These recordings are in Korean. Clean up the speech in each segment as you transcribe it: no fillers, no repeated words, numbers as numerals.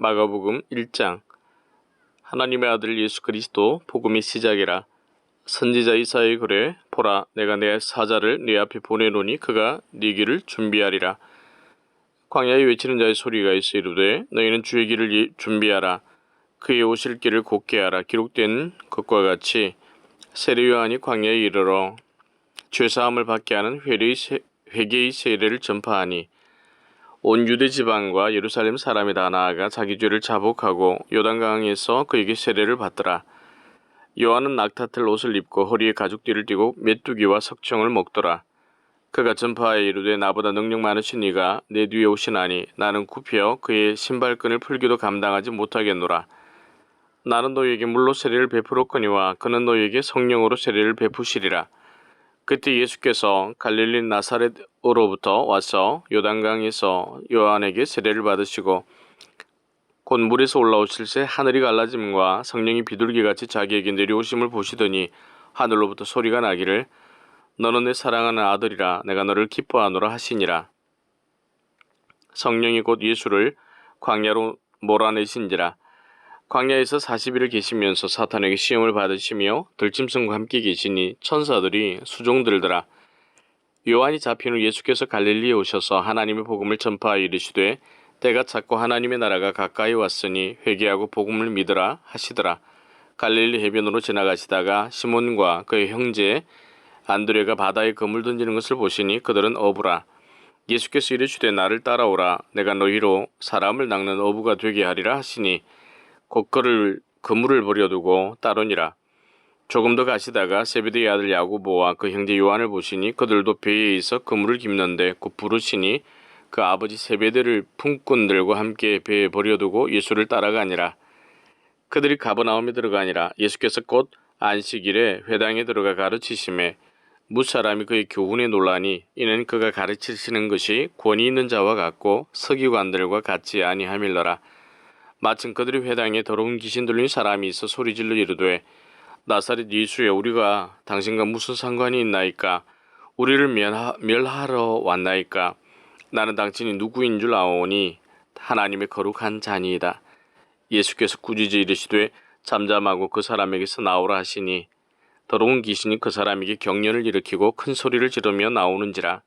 마가복음 1장. 하나님의 아들 예수 그리스도 복음의 시작이라. 선지자 이사야의 글에 보라, 내가 내 사자를 네 앞에 보내노니 그가 네 길을 준비하리라. 광야에 외치는 자의 소리가 있어 이르되 너희는 주의 길을 준비하라. 그의 오실 길을 곧게 하라. 기록된 것과 같이 세례 요한이 광야에 이르러 죄사함을 받게 하는 회개의 세례를 전파하니 온 유대 지방과 예루살렘 사람이 다 나아가 자기 죄를 자복하고 요단강에서 그에게 세례를 받더라. 요한은 낙타틀 옷을 입고 허리에 가죽띠를 띠고 메뚜기와 석청을 먹더라. 그가 전파하여 이르되 나보다 능력 많으신 이가 내 뒤에 오시나니 나는 굽혀 그의 신발끈을 풀기도 감당하지 못하겠노라. 나는 너희에게 물로 세례를 베풀었거니와 그는 너희에게 성령으로 세례를 베푸시리라. 그때 예수께서 갈릴리 나사렛으로부터 와서 요단강에서 요한에게 세례를 받으시고 곧 물에서 올라오실새 하늘이 갈라짐과 성령이 비둘기같이 자기에게 내려오심을 보시더니 하늘로부터 소리가 나기를 너는 내 사랑하는 아들이라 내가 너를 기뻐하노라 하시니라. 성령이 곧 예수를 광야로 몰아내신지라. 광야에서 40일을 계시면서 사탄에게 시험을 받으시며 들짐승과 함께 계시니 천사들이 수종들더라. 요한이 잡힌 후 예수께서 갈릴리에 오셔서 하나님의 복음을 전파하여 이르시되 때가 찼고 하나님의 나라가 가까이 왔으니 회개하고 복음을 믿으라 하시더라. 갈릴리 해변으로 지나가시다가 시몬과 그의 형제 안드레가 바다에 그물 던지는 것을 보시니 그들은 어부라. 예수께서 이르시되 나를 따라오라. 내가 너희로 사람을 낚는 어부가 되게 하리라 하시니 곧 그물을 버려두고 따르니라. 조금 더 가시다가 세베대의 아들 야고보와 그 형제 요한을 보시니 그들도 배에 있어 그물을 깁는데 곧 부르시니 그 아버지 세베대를 품꾼들과 함께 배에 버려두고 예수를 따라가니라. 그들이 가버나움에 들어가니라. 예수께서 곧 안식일에 회당에 들어가 가르치심에 무사람이 그의 교훈에 놀라니 이는 그가 가르치시는 것이 권위 있는 자와 같고 서기관들과 같지 아니함일러라. 마침 그들이 회당에 더러운 귀신 들린 사람이 있어 소리질러 이르되 나사렛 예수여, 우리가 당신과 무슨 상관이 있나이까? 우리를 멸하러 왔나이까? 나는 당신이 누구인 줄 아오니 하나님의 거룩한 자니이다. 예수께서 꾸짖어 이르시되 잠잠하고 그 사람에게서 나오라 하시니 더러운 귀신이 그 사람에게 경련을 일으키고 큰 소리를 지르며 나오는지라.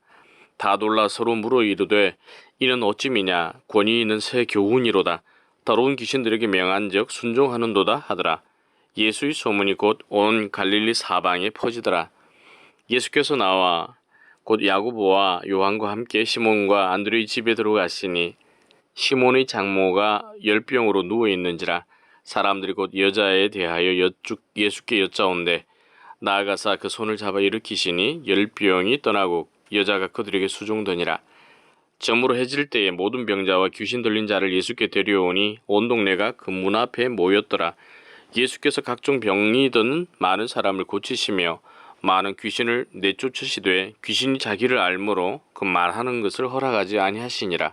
다 놀라 서로 물어 이르되 이는 어찌미냐? 권위 있는 새 교훈이로다. 더러운 귀신들에게 명한즉 순종하는도다 하더라. 예수의 소문이 곧 온 갈릴리 사방에 퍼지더라. 예수께서 나와 곧 야고보와 요한과 함께 시몬과 안드레의 집에 들어가시니 시몬의 장모가 열병으로 누워 있는지라. 사람들이 곧 여자에 대하여 예수께 여짜온대 나아가사 그 손을 잡아 일으키시니 열병이 떠나고 여자가 그들에게 수종되니라. 저물어 해질 때에 모든 병자와 귀신 들린 자를 예수께 데려오니 온 동네가 그 문 앞에 모였더라. 예수께서 각종 병이 든 많은 사람을 고치시며 많은 귀신을 내쫓으시되 귀신이 자기를 알므로 그 말하는 것을 허락하지 아니하시니라.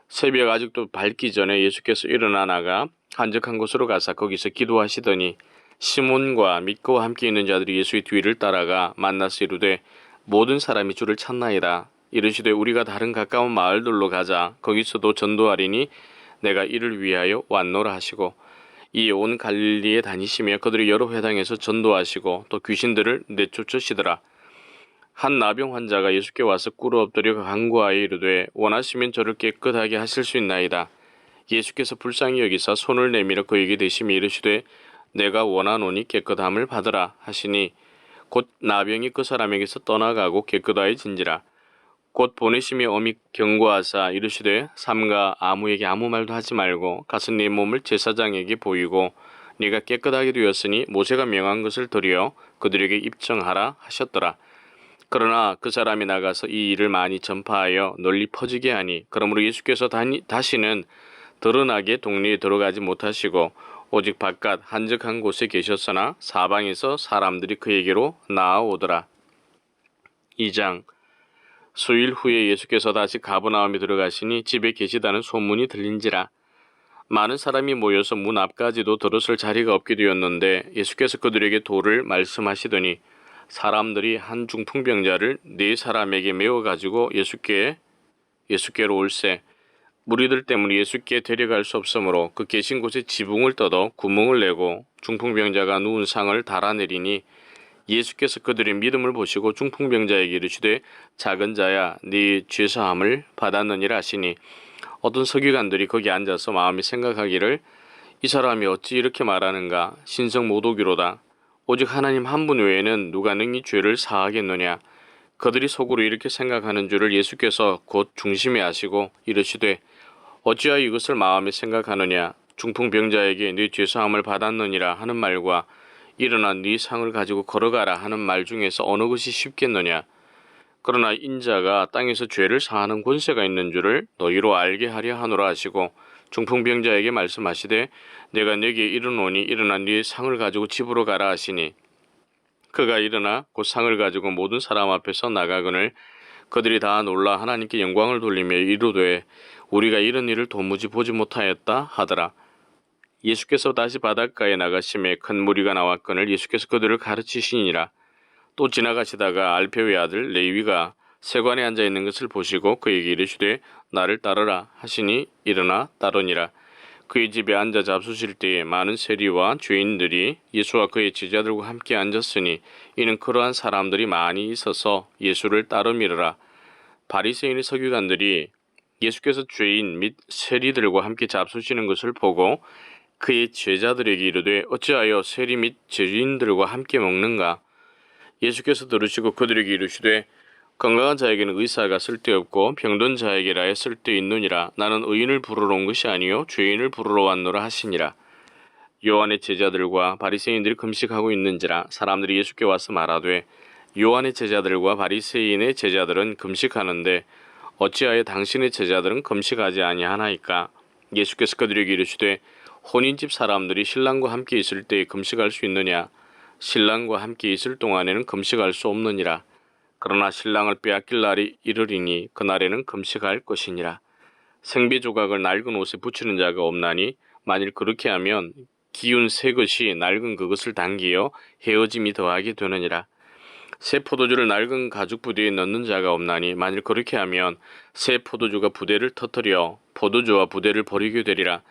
새벽 아직도 밝기 전에 예수께서 일어나 나가 한적한 곳으로 가사 거기서 기도하시더니 시몬과 믿고 함께 있는 자들이 예수의 뒤를 따라가 만나서 이르되 모든 사람이 주를 찾나이다. 이르시되 우리가 다른 가까운 마을들로 가자. 거기서도 전도하리니 내가 이를 위하여 왔노라 하시고 이 온 갈릴리에 다니시며 그들이 여러 회당에서 전도하시고 또 귀신들을 내쫓으시더라. 한 나병 환자가 예수께 와서 꿇어 엎드려 간구하여 이르되 원하시면 저를 깨끗하게 하실 수 있나이다. 예수께서 불쌍히 여기사 손을 내밀어 그에게 대시며 이르시되 내가 원하노니 깨끗함을 받으라 하시니 곧 나병이 그 사람에게서 떠나가고 깨끗하여진지라. 곧 보내심이 엄히 경고하사 이르시되 삼가 아무에게 아무 말도 하지 말고 가서 네 몸을 제사장에게 보이고 네가 깨끗하게 되었으니 모세가 명한 것을 드려 그들에게 입증하라 하셨더라. 그러나 그 사람이 나가서 이 일을 많이 전파하여 널리 퍼지게 하니 그러므로 예수께서 다시는 드러나게 동네에 들어가지 못하시고 오직 바깥 한적한 곳에 계셨으나 사방에서 사람들이 그에게로 나아오더라. 2장. 수일 후에 예수께서 다시 가버나움에 들어가시니 집에 계시다는 소문이 들린지라. 많은 사람이 모여서 문 앞까지도 들어설 자리가 없게 되었는데 예수께서 그들에게 도를 말씀하시더니 사람들이 한 중풍병자를 4사람에게 메워 가지고 예수께로 올세 무리들 때문에 예수께 데려갈 수 없으므로 그 계신 곳에 지붕을 뜯어 구멍을 내고 중풍병자가 누운 상을 달아내리니 예수께서 그들의 믿음을 보시고 중풍병자에게 이르시되 작은 자야 네 죄사함을 받았느니라 하시니 어떤 서기관들이 거기 앉아서 마음에 생각하기를 이 사람이 어찌 이렇게 말하는가 신성 모독이로다 오직 하나님 한 분 외에는 누가 능히 죄를 사하겠느냐 그들이 속으로 이렇게 생각하는 줄을 예수께서 곧 중심에 아시고 이르시되 어찌하여 이것을 마음에 생각하느냐 중풍병자에게 네 죄사함을 받았느니라 하는 말과 일어나 네 상을 가지고 걸어가라 하는 말 중에서 어느 것이 쉽겠느냐 그러나 인자가 땅에서 죄를 사하는 권세가 있는 줄을 너희로 알게 하려 하노라 하시고 중풍병자에게 말씀하시되 내가 네게 이르노니 일어나 네 상을 가지고 집으로 가라 하시니 그가 일어나 곧 상을 가지고 모든 사람 앞에서 나가거늘 그들이 다 놀라 하나님께 영광을 돌리며 이르되 우리가 이런 일을 도무지 보지 못하였다 하더라. 예수께서 다시 바닷가에 나가심에 큰 무리가 나왔거늘 예수께서 그들을 가르치시니라. 또 지나가시다가 알페오의 아들 레위가 세관에 앉아 있는 것을 보시고 그에게 이르시되 나를 따르라 하시니 일어나 따르니라. 그의 집에 앉아 잡수실 때에 많은 세리와 죄인들이 예수와 그의 제자들과 함께 앉았으니 이는 그러한 사람들이 많이 있어서 예수를 따름이르라. 바리새인의 서기관들이 예수께서 죄인 및 세리들과 함께 잡수시는 것을 보고 그의 제자들에게 이르되 어찌하여 세리 및 죄인들과 함께 먹는가? 예수께서 들으시고 그들에게 이르시되 건강한 자에게는 의사가 쓸데없고 병든 자에게라야 쓸데있느니라. 나는 의인을 부르러 온 것이 아니요 죄인을 부르러 왔노라 하시니라. 요한의 제자들과 바리새인들이 금식하고 있는지라 사람들이 예수께 와서 말하되 요한의 제자들과 바리새인의 제자들은 금식하는데 어찌하여 당신의 제자들은 금식하지 아니하나이까? 예수께서 그들에게 이르시되 혼인집 사람들이 신랑과 함께 있을 때에 금식할 수 있느냐? 신랑과 함께 있을 동안에는 금식할 수 없느니라. 그러나 신랑을 빼앗길 날이 이르리니 그날에는 금식할 것이니라. 생배 조각을 낡은 옷에 붙이는 자가 없나니 만일 그렇게 하면 기운 새 것이 낡은 그것을 당기어 헤어짐이 더하게 되느니라. 새 포도주를 낡은 가죽 부대에 넣는 자가 없나니 만일 그렇게 하면 새 포도주가 부대를 터뜨려 포도주와 부대를 버리게 되리라.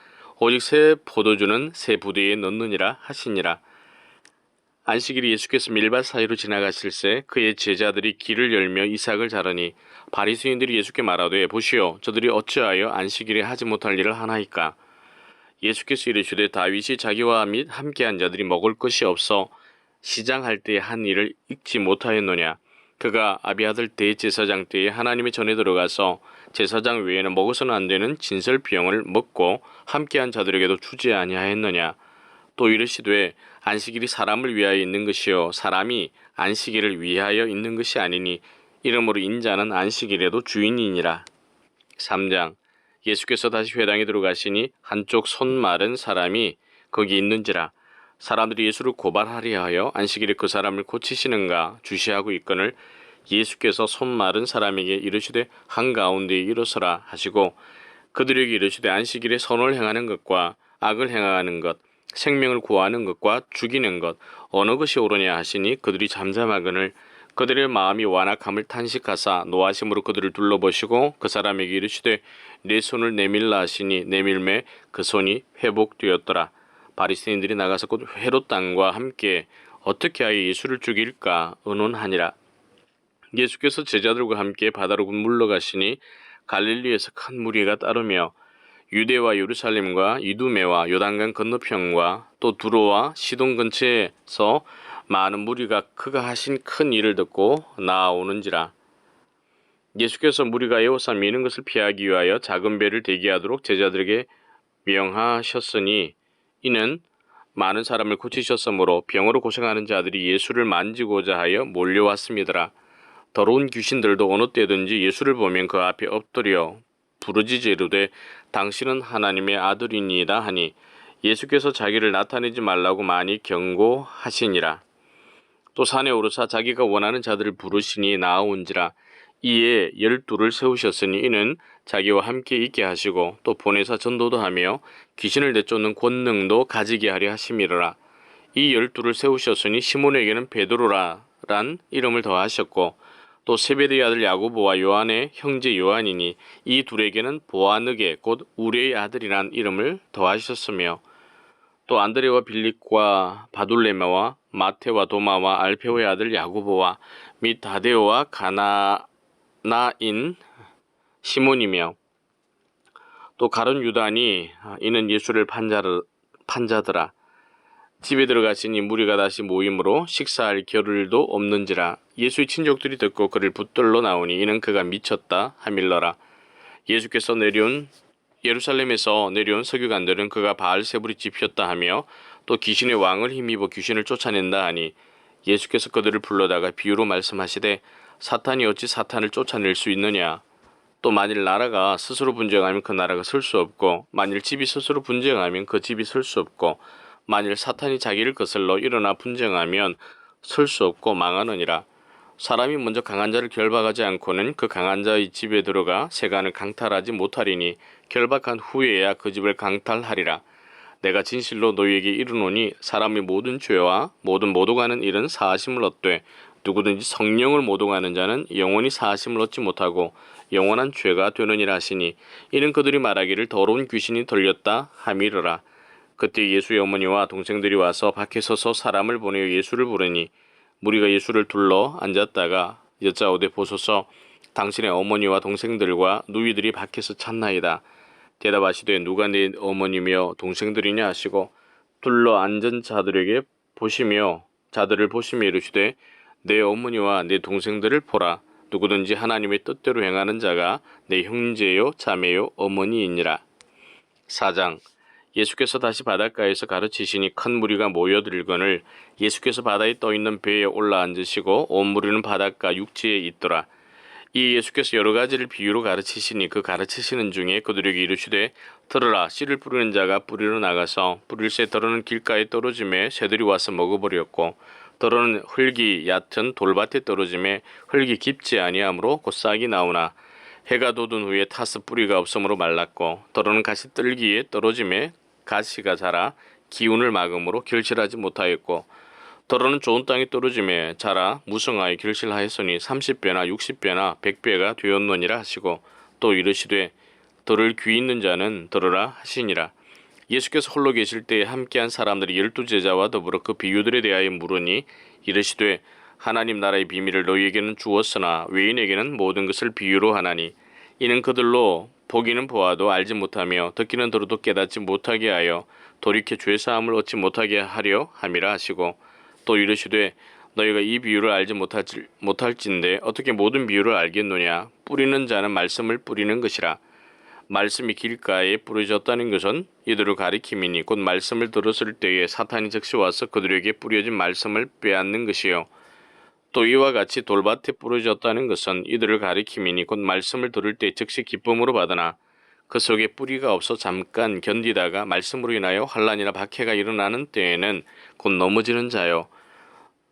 오직 새 포도주는 새 부대에 넣느니라 하시니라. 안식일이 예수께서 밀밭 사이로 지나가실새 그의 제자들이 길을 열며 이삭을 자르니 바리새인들이 예수께 말하되 보시오 저들이 어찌하여 안식일에 하지 못할 일을 하나이까? 예수께서 이르시되 다윗이 자기와 및 함께한 자들이 먹을 것이 없어 시장할 때에 한 일을 잊지 못하였느냐? 그가 아비아들 대제사장 때에 하나님의 전에 들어가서 제사장 외에는 먹어서는 안 되는 진설병을 먹고 함께한 자들에게도 주지 아니하였느냐? 또 이르시되 안식일이 사람을 위하여 있는 것이요 사람이 안식일을 위하여 있는 것이 아니니 이러므로 인자는 안식일에도 주인이니라. 3장 예수께서 다시 회당에 들어가시니 한쪽 손 마른 사람이 거기 있는지라. 사람들이 예수를 고발하려 하여 안식일에 그 사람을 고치시는가 주시하고 있거늘 예수께서 손 마른 사람에게 이르시되 한가운데에 일어서라 하시고 그들에게 이르시되 안식일에 선을 행하는 것과 악을 행하는 것 생명을 구하는 것과 죽이는 것 어느 것이 옳으냐 하시니 그들이 잠잠하거늘 그들의 마음이 완악함을 탄식하사 노하심으로 그들을 둘러보시고 그 사람에게 이르시되 내 손을 내밀라 하시니 내밀매 그 손이 회복되었더라. 바리새인들이 나가서 곧 헤롯 왕과 함께 어떻게 하여 예수를 죽일까 의논하니라. 예수께서 제자들과 함께 바다로 물러가시니 갈릴리에서 큰 무리가 따르며 유대와 예루살렘과 이두메와 요단강 건너편과 또 두로와 시돈 근처에서 많은 무리가 그가 하신 큰 일을 듣고 나아오는지라. 예수께서 무리가 에워싸 미는 것을 피하기 위하여 작은 배를 대기하도록 제자들에게 명하셨으니 이는 많은 사람을 고치셨으므로 병으로 고생하는 자들이 예수를 만지고자 하여 몰려왔습니다. 더러운 귀신들도 어느 때든지 예수를 보면 그 앞에 엎드려 부르짖어 이르되 당신은 하나님의 아들이니이다 하니 예수께서 자기를 나타내지 말라고 많이 경고하시니라. 또 산에 오르사 자기가 원하는 자들을 부르시니 나아온지라. 이에 12를 세우셨으니 이는 자기와 함께 있게 하시고 또 보내사 전도도 하며 귀신을 내쫓는 권능도 가지게 하려 하심이라. 이 12를 세우셨으니 시몬에게는 베드로란 이름을 더하셨고 또 세베대의 아들 야고보와 요한의 형제 요한이니 이 둘에게는 보아느게 곧 우레의 아들이란 이름을 더하셨으며 또 안드레와 빌립과 바돌레마와 마테와 도마와 알페오의 아들 야고보와 및 다데오와 가나나인 시몬이며 또 가룟 유다니 이는 예수를 판자더라. 집에 들어가시니 무리가 다시 모임으로 식사할 겨를도 없는지라. 예수의 친족들이 듣고 그를 붙들러 나오니 이는 그가 미쳤다 하밀러라. 예수께서 예루살렘에서 내려온 서기관들은 그가 바알세불이 집혔다 하며 또 귀신의 왕을 힘입어 귀신을 쫓아낸다 하니 예수께서 그들을 불러다가 비유로 말씀하시되 사탄이 어찌 사탄을 쫓아낼 수 있느냐. 또 만일 나라가 스스로 분쟁하면 그 나라가 설 수 없고 만일 집이 스스로 분쟁하면 그 집이 설 수 없고 만일 사탄이 자기를 거슬러 일어나 분쟁하면 설 수 없고 망하느니라. 사람이 먼저 강한 자를 결박하지 않고는 그 강한 자의 집에 들어가 세간을 강탈하지 못하리니 결박한 후에야 그 집을 강탈하리라. 내가 진실로 너희에게 이르노니 사람이 모든 죄와 모든 모독하는 일은 사하심을 얻되 누구든지 성령을 모독하는 자는 영원히 사하심을 얻지 못하고 영원한 죄가 되느니라 하시니 이는 그들이 말하기를 더러운 귀신이 들렸다 하미르라. 그때 예수의 어머니와 동생들이 와서 밖에 서서 사람을 보내어 예수를 부르니 무리가 예수를 둘러 앉았다가 여짜오되 보소서 당신의 어머니와 동생들과 누이들이 밖에서 찾나이다. 대답하시되 누가 내 어머니며 동생들이냐 하시고 둘러 앉은 자들을 보시며 이르시되 내 어머니와 내 동생들을 보라. 누구든지 하나님의 뜻대로 행하는 자가 내 형제요 자매요 어머니이니라. 4장. 예수께서 다시 바닷가에서 가르치시니 큰 무리가 모여들거늘 예수께서 바다에 떠있는 배에 올라앉으시고 온 무리는 바닷가 육지에 있더라. 이 예수께서 여러 가지를 비유로 가르치시니 그 가르치시는 중에 그들에게 이르시되 들으라. 씨를 뿌리는 자가 뿌리러 나가서 뿌릴새 더러는 길가에 떨어짐에 새들이 와서 먹어버렸고 더러는 흙이 얕은 돌밭에 떨어짐에 흙이 깊지 아니하므로 곧 싹이 나오나 해가 돋은 후에 타서 뿌리가 없으므로 말랐고 더러는 가시떨기에 떨어짐에 가시가 자라 기운을 막음으로 결실하지 못하였고 더러는 좋은 땅에 떨어짐에 자라 무성하여 결실하였으니 30배나 60배나 100배가 되었느니라 하시고 또 이르시되 들을 귀 있는 자는 들으라 하시니라. 예수께서 홀로 계실 때에 함께한 사람들이 12제자와 더불어 그 비유들에 대하여 물으니 이르시되 하나님 나라의 비밀을 너희에게는 주었으나 외인에게는 모든 것을 비유로 하나니 이는 그들로 보기는 보아도 알지 못하며 듣기는 들어도 깨닫지 못하게 하여 돌이켜 죄사함을 얻지 못하게 하려 함이라 하시고 또 이르시되 너희가 이 비유를 알지 못할진데 어떻게 모든 비유를 알겠느냐. 뿌리는 자는 말씀을 뿌리는 것이라. 말씀이 길가에 뿌려졌다는 것은 이들을 가리킴이니 곧 말씀을 들었을 때에 사탄이 즉시 와서 그들에게 뿌려진 말씀을 빼앗는 것이요. 또 이와 같이 돌밭에 뿌려졌다는 것은 이들을 가리킴이니 곧 말씀을 들을 때 즉시 기쁨으로 받으나 그 속에 뿌리가 없어 잠깐 견디다가 말씀으로 인하여 환난이나 박해가 일어나는 때에는 곧 넘어지는 자요.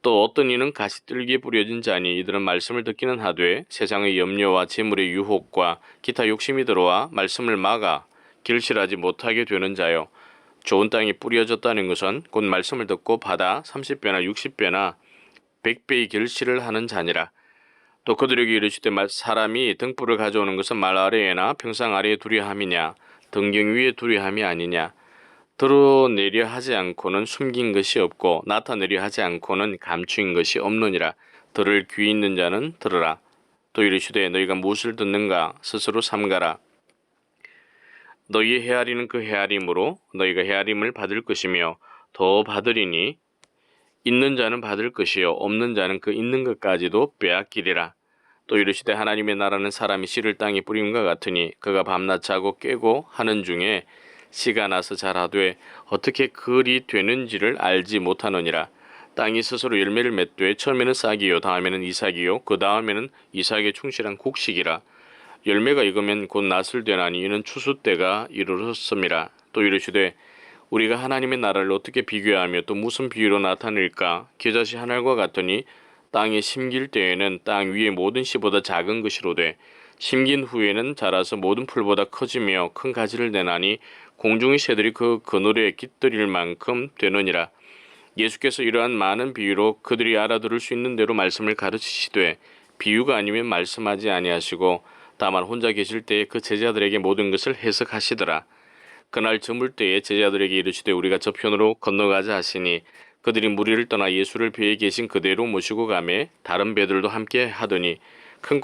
또 어떤 이는 가시떨기에 뿌려진 자니 이들은 말씀을 듣기는 하되 세상의 염려와 재물의 유혹과 기타 욕심이 들어와 말씀을 막아 결실하지 못하게 되는 자요. 좋은 땅이 뿌려졌다는 것은 곧 말씀을 듣고 받아 30배나 60배나 100배의 결실을 하는 자니라. 또 그들에게 이르시되 사람이 등불을 가져오는 것은 말 아래에나 평상 아래에 두려 함이냐 등경 위에 두려 함이 아니냐. 드러내려 하지 않고는 숨긴 것이 없고 나타내려 하지 않고는 감추인 것이 없느니라. 들을 귀 있는 자는 들으라. 또 이르시되 너희가 무엇을 듣는가 스스로 삼가라. 너희의 헤아리는 그 헤아림으로 너희가 헤아림을 받을 것이며 더 받으리니 있는 자는 받을 것이요 없는 자는 그 있는 것까지도 빼앗기리라. 또 이르시되 하나님의 나라는 사람이 씨를 땅에 뿌림과 같으니 그가 밤낮 자고 깨고 하는 중에 씨가 나서 자라되 어떻게 그리 되는지를 알지 못하느니라. 땅이 스스로 열매를 맺되 처음에는 싹이요 다음에는 이삭이요 그 다음에는 이삭에 충실한 곡식이라. 열매가 익으면 곧 낫을 되나니 이는 추수 때가 이르렀음이라. 또 이르시되 우리가 하나님의 나라를 어떻게 비교하며 또 무슨 비유로 나타낼까. 겨자씨 한 알과 같으니 땅에 심길 때에는 땅 위의 모든 씨보다 작은 것이로되 심긴 후에는 자라서 모든 풀보다 커지며 큰 가지를 내나니 공중의 새들이 그 그늘에 깃들일 만큼 되느니라. 예수께서 이러한 많은 비유로 그들이 알아들을 수 있는 대로 말씀을 가르치시되 비유가 아니면 말씀하지 아니하시고 다만 혼자 계실 때에 그 제자들에게 모든 것을 해석하시더라. 그날 저물 때에 제자들에게 이르시되 우리가 저편으로 건너가자 하시니 그들이 무리를 떠나 예수를 배에 계신 그대로 모시고 가매 다른 배들도 함께 하더니 큰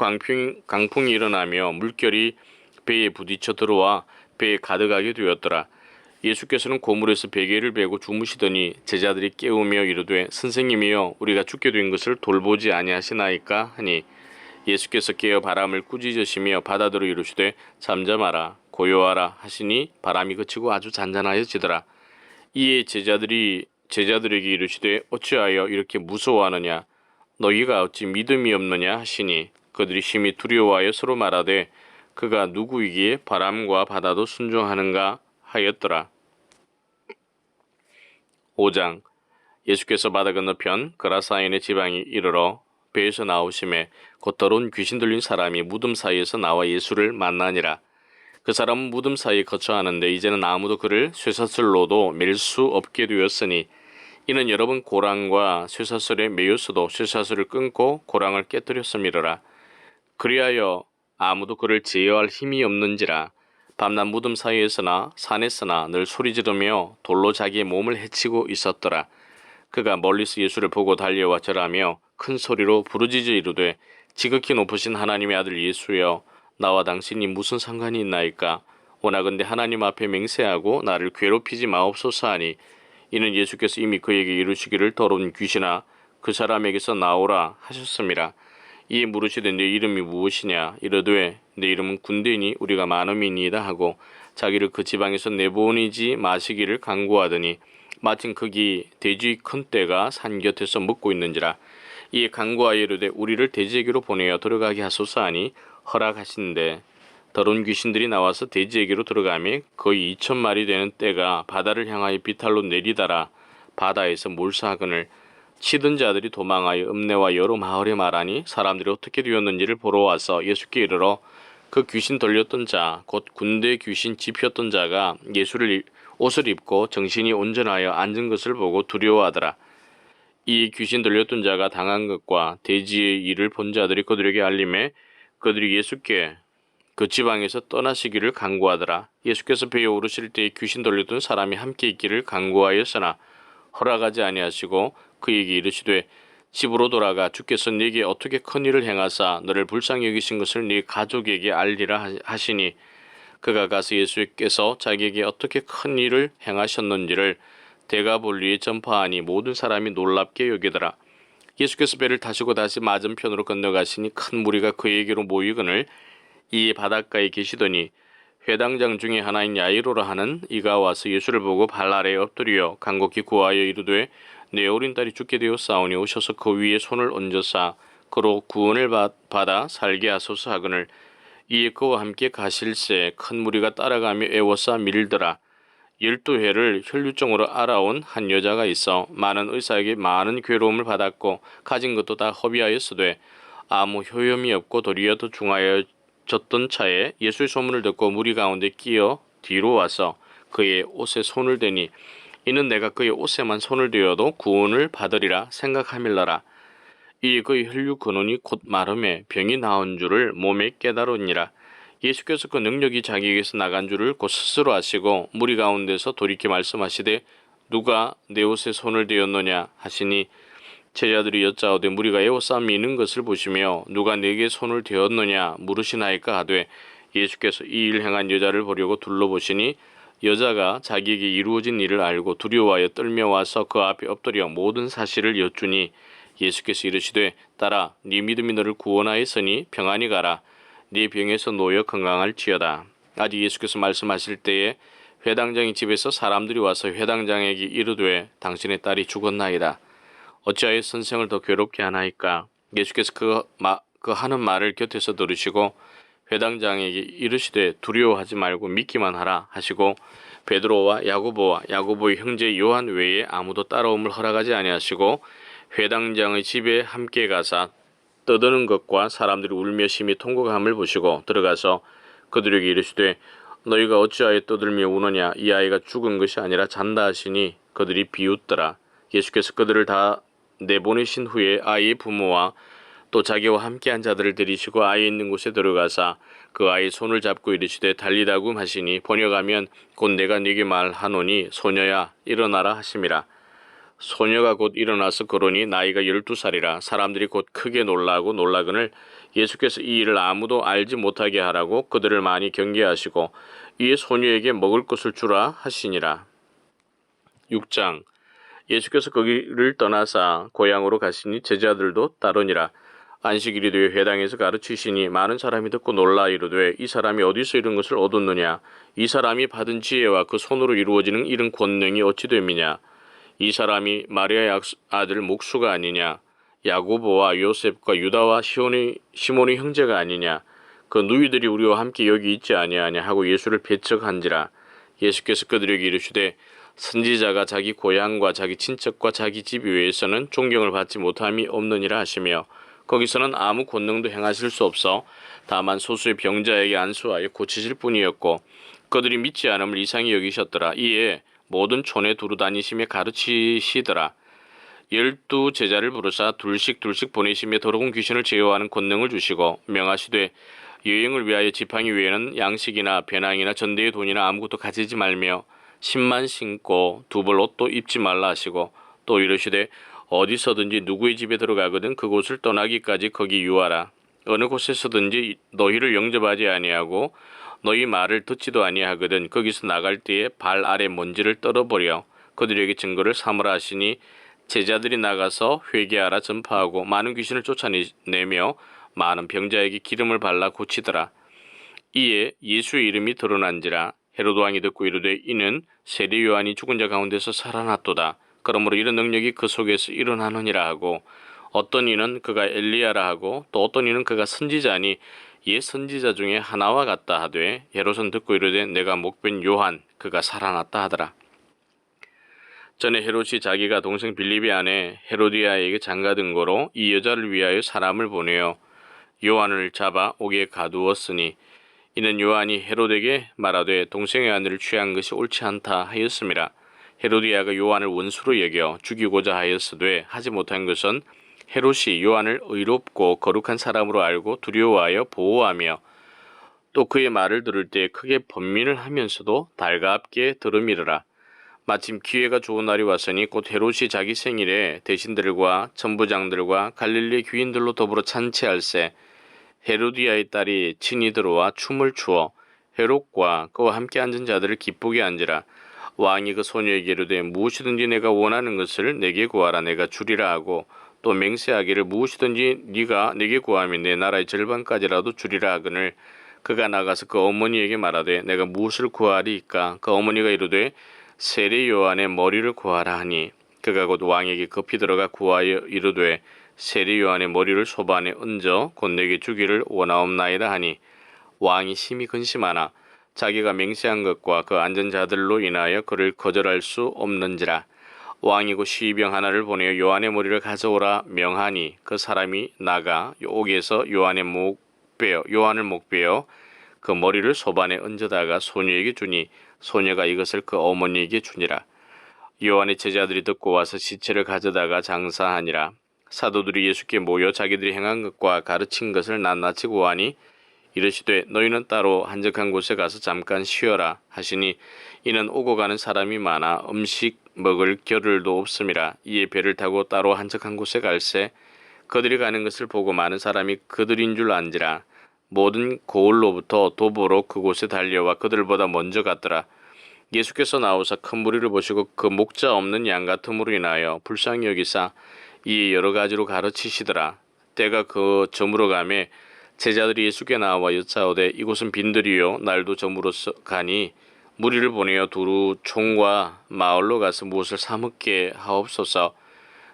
강풍이 일어나며 물결이 배에 부딪혀 들어와 배에 가득하게 되었더라. 예수께서는 고물에서 베개를 베고 주무시더니 제자들이 깨우며 이르되 선생님이여 우리가 죽게 된 것을 돌보지 아니하시나이까 하니 예수께서 깨어 바람을 꾸짖으시며 바다더러 이르시되 잠잠하라 고요하라 하시니 바람이 그치고 아주 잔잔하여지더라. 이에 제자들에게 이르시되 어찌하여 이렇게 무서워하느냐 너희가 어찌 믿음이 없느냐 하시니 그들이 심히 두려워하여 서로 말하되 그가 누구이기에 바람과 바다도 순종하는가 하였더라. 5장. 예수께서 바다 건너편 그라사인의 지방에 이르러 배에서 나오심에 곧 더러운 귀신 들린 사람이 무덤 사이에서 나와 예수를 만나니라. 그 사람은 무덤 사이에 거처하는데 이제는 아무도 그를 쇠사슬로도 맬 수 없게 되었으니 이는 여러 번 고랑과 쇠사슬에 매였어도 쇠사슬을 끊고 고랑을 깨뜨렸음이러라. 그리하여 아무도 그를 제어할 힘이 없는지라. 밤낮 무덤 사이에서나 산에서나 늘 소리지르며 돌로 자기의 몸을 해치고 있었더라. 그가 멀리서 예수를 보고 달려와 절하며 큰 소리로 부르짖어 이르되 지극히 높으신 하나님의 아들 예수여 나와 당신이 무슨 상관이 있나이까. 원하건대 하나님 앞에 맹세하고 나를 괴롭히지 마옵소서 하니 이는 예수께서 이미 그에게 이르시기를 더러운 귀신아 그 사람에게서 나오라 하셨음이라. 이에 물으시되 내 이름이 무엇이냐 이르되 내 이름은 군대니 우리가 많음이니이다 하고 자기를 그 지방에서 내보내지 마시기를 간구하더니 마침 거기 돼지 큰 떼가 산 곁에서 먹고 있는지라. 이에 간구하여 이르되 우리를 돼지에게로 보내어 들어가게 하소서 하니 허락하신대 더러운 귀신들이 나와서 돼지에게로 들어가매 거의 2,000마리 되는 떼가 바다를 향하여 비탈로 내리다라 바다에서 몰사하거늘 치던 자들이 도망하여 읍내와 여러 마을에 말하니 사람들이 어떻게 되었는지를 보러 와서 예수께 이르러 그 귀신 들렸던 자 곧 군대 귀신 집혔던 자가 예수를 옷을 입고 정신이 온전하여 앉은 것을 보고 두려워하더라. 이 귀신 들렸던 자가 당한 것과 돼지의 일을 본 자들이 그들에게 알림해 그들이 예수께 그 지방에서 떠나시기를 간구하더라. 예수께서 배에 오르실 때에 귀신 들렸던 사람이 함께 있기를 간구하였으나 허락하지 아니하시고 그에게 이르시되 집으로 돌아가 주께서 네게 어떻게 큰 일을 행하사 너를 불쌍히 여기신 것을 네 가족에게 알리라 하시니 그가 가서 예수께서 자기에게 어떻게 큰 일을 행하셨는지를 데가볼리에 전파하니 모든 사람이 놀랍게 여기더라. 예수께서 배를 타시고 다시 맞은편으로 건너가시니 큰 무리가 그에게로 모이거늘 이에 바닷가에 계시더니 회당장 중에 하나인 야이로라 하는 이가 와서 예수를 보고 발 아래에 엎드려 간곡히 구하여 이르되 내 어린 딸이 죽게 되었사오니 오셔서 그 위에 손을 얹어사 그로 구원을 받아 살게 하소서 하거늘 이에 그와 함께 가실새 큰 무리가 따라가며 애워싸 밀더라. 12해를 혈류증으로 알아온 한 여자가 있어 많은 의사에게 많은 괴로움을 받았고 가진 것도 다 허비하였으되 아무 효염이 없고 도리어 더 중하여졌던 차에 예수의 소문을 듣고 무리 가운데 끼어 뒤로 와서 그의 옷에 손을 대니 이는 내가 그의 옷에만 손을 대어도 구원을 받으리라 생각함일러라. 이 그의 혈류 근원이 곧 마름에 병이 나은 줄을 몸에 깨달으니라. 예수께서 그 능력이 자기에게서 나간 줄을 곧 스스로 아시고 무리 가운데서 돌이켜 말씀하시되 누가 내 옷에 손을 대었느냐 하시니 제자들이 여짜오되 무리가 에워싸 미는 것을 보시며 누가 내게 손을 대었느냐 물으시나이까 하되 예수께서 이 일 행한 여자를 보려고 둘러보시니 여자가 자기에게 이루어진 일을 알고 두려워하여 떨며 와서 그 앞에 엎드려 모든 사실을 여쭈니 예수께서 이르시되 딸아 네 믿음이 너를 구원하였으니 평안히 가라 네 병에서 놓여 건강할지어다. 아직 예수께서 말씀하실 때에 회당장의 집에서 사람들이 와서 회당장에게 이르되 당신의 딸이 죽었나이다. 어찌하여 선생을 더 괴롭게 하나이까. 예수께서 그 하는 말을 곁에서 들으시고 회당장에게 이르시되 두려워하지 말고 믿기만 하라 하시고 베드로와 야고보의 형제 요한 외에 아무도 따라옴을 허락하지 아니하시고 회당장의 집에 함께 가사 떠드는 것과 사람들이 울며 심히 통곡함을 보시고 들어가서 그들에게 이르시되 너희가 어찌하여 떠들며 우느냐 이 아이가 죽은 것이 아니라 잔다 하시니 그들이 비웃더라. 예수께서 그들을 다 내보내신 후에 아이의 부모와 또 자기와 함께한 자들을 데리시고 아이 있는 곳에 들어가사 그 아이 손을 잡고 이르시되 달리다굼 하시니 번역하면 곧 내가 네게 말하노니 소녀야 일어나라 하심이라. 소녀가 곧 일어나서 걸으니 나이가 12살이라. 사람들이 곧 크게 놀라고 놀라거늘 예수께서 이 일을 아무도 알지 못하게 하라고 그들을 많이 경계하시고 이에 소녀에게 먹을 것을 주라 하시니라. 6장. 예수께서 거기를 떠나사 고향으로 가시니 제자들도 따르니라. 안식일이 되어 회당에서 가르치시니 많은 사람이 듣고 놀라 이르되 이 사람이 어디서 이런 것을 얻었느냐. 이 사람이 받은 지혜와 그 손으로 이루어지는 이런 권능이 어찌 됨이냐. 이 사람이 마리아의 아들 목수가 아니냐. 야고보와 요셉과 유다와 시몬의 형제가 아니냐. 그 누이들이 우리와 함께 여기 있지 아니하냐 하고 예수를 배척한지라. 예수께서 그들에게 이르시되 선지자가 자기 고향과 자기 친척과 자기 집 외에서는 존경을 받지 못함이 없느니라 하시며 거기서는 아무 권능도 행하실 수 없어 다만 소수의 병자에게 안수하여 고치실 뿐이었고 그들이 믿지 않음을 이상히 여기셨더라. 이에 모든 촌에 두루 다니시며 가르치시더라. 12 제자를 부르사 둘씩 보내시며 더러운 귀신을 제어하는 권능을 주시고 명하시되 여행을 위하여 지팡이 외에는 양식이나 배낭이나 전대의 돈이나 아무것도 가지지 말며 신만 신고 두 벌 옷도 입지 말라 하시고 또 이르시되 어디서든지 누구의 집에 들어가거든 그곳을 떠나기까지 거기 유하라. 어느 곳에서든지 너희를 영접하지 아니하고 너희 말을 듣지도 아니하거든 거기서 나갈 때에 발 아래 먼지를 떨어버려 그들에게 증거를 삼으라 하시니 제자들이 나가서 회개하라 전파하고 많은 귀신을 쫓아내며 많은 병자에게 기름을 발라 고치더라. 이에 예수의 이름이 드러난지라. 헤로드 왕이 듣고 이르되 이는 세례 요한이 죽은 자 가운데서 살아났도다. 그러므로 이런 능력이 그 속에서 일어나느니라 하고 어떤 이는 그가 엘리야라 하고 또 어떤 이는 그가 선지자니 옛 선지자 중에 하나와 같다 하되 헤롯은 듣고 이르되 내가 목변 요한 그가 살아났다 하더라. 전에 헤롯이 자기가 동생 빌립의 아내 헤로디아에게 장가든 거로 이 여자를 위하여 사람을 보내어 요한을 잡아 옥에 가두었으니 이는 요한이 헤롯에게 말하되 동생의 아내를 취한 것이 옳지 않다 하였음이라. 헤로디아가 요한을 원수로 여겨 죽이고자 하였으되 하지 못한 것은 헤롯이 요한을 의롭고 거룩한 사람으로 알고 두려워하여 보호하며 또 그의 말을 들을 때 크게 번민을 하면서도 달갑게 들음이르라. 마침 기회가 좋은 날이 왔으니 곧 헤롯이 자기 생일에 대신들과 천부장들과 갈릴리 귀인들로 더불어 찬치할세 헤로디아의 딸이 친히 들어와 춤을 추어 헤롯과 그와 함께 앉은 자들을 기쁘게 앉으라. 왕이 그 소녀에게 이르되 무엇이든지 내가 원하는 것을 내게 구하라 내가 주리라 하고 또 맹세하기를 무엇이든지 네가 내게 구하면 내 나라의 절반까지라도 주리라 하거늘 그가 나가서 그 어머니에게 말하되 내가 무엇을 구하리이까. 그 어머니가 이르되 세례 요한의 머리를 구하라 하니 그가 곧 왕에게 급히 들어가 구하여 이르되 세례 요한의 머리를 소반에 얹어 곧 내게 주기를 원하옵나이다 하니 왕이 심히 근심하나 자기가 맹세한 것과 그 앉은 자들로 인하여 그를 거절할 수 없는지라. 왕이 곧 시병 하나를 보내어 요한의 머리를 가져오라 명하니 그 사람이 나가 옥에서 요한을 목베어 그 머리를 소반에 얹어다가 소녀에게 주니 소녀가 이것을 그 어머니에게 주니라. 요한의 제자들이 듣고 와서 시체를 가져다가 장사하니라. 사도들이 예수께 모여 자기들이 행한 것과 가르친 것을 낱낱이 고하니 이르시되 너희는 따로 한적한 곳에 가서 잠깐 쉬어라 하시니 이는 오고 가는 사람이 많아 음식 먹을 겨를도 없음이라. 이에 배를 타고 따로 한적한 곳에 갈새 그들이 가는 것을 보고 많은 사람이 그들인 줄 안지라. 모든 고을로부터 도보로 그곳에 달려와 그들보다 먼저 갔더라. 예수께서 나오사 큰 무리를 보시고 그 목자 없는 양 같음으로 인하여 불쌍히 여기사 이에 여러 가지로 가르치시더라. 때가 그 저물어 가매 제자들이 예수께 나와 여짜오되 이곳은 빈들이요 날도 저물어서 가니 무리를 보내어 두루 총과 마을로 가서 무엇을 사 먹게 하옵소서.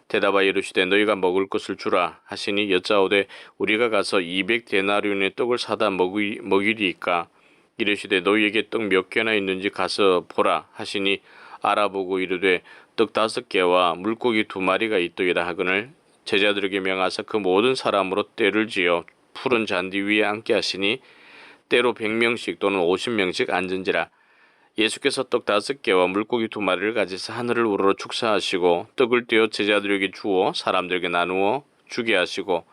대답하여 이르시되 너희가 먹을 것을 주라 하시니 여짜오되 우리가 가서 200데나리온의 떡을 사다 먹이리이까. 이르시되 너희에게 떡 몇 개나 있는지 가서 보라 하시니 알아보고 이르되 떡 5개와 물고기 2마리가 있더이다 하거늘 제자들에게 명하사 그 모든 사람으로 떼를 지어 푸른 잔디 위에 앉게 하시니 때로 100명씩 또는 50명씩 앉은지라. 예수께서 떡 5개와 물고기 2마리를 가지사 하늘을 우러러 축사하시고 떡을 떼어 제자들에게 주어 사람들에게 나누어 주게 하시고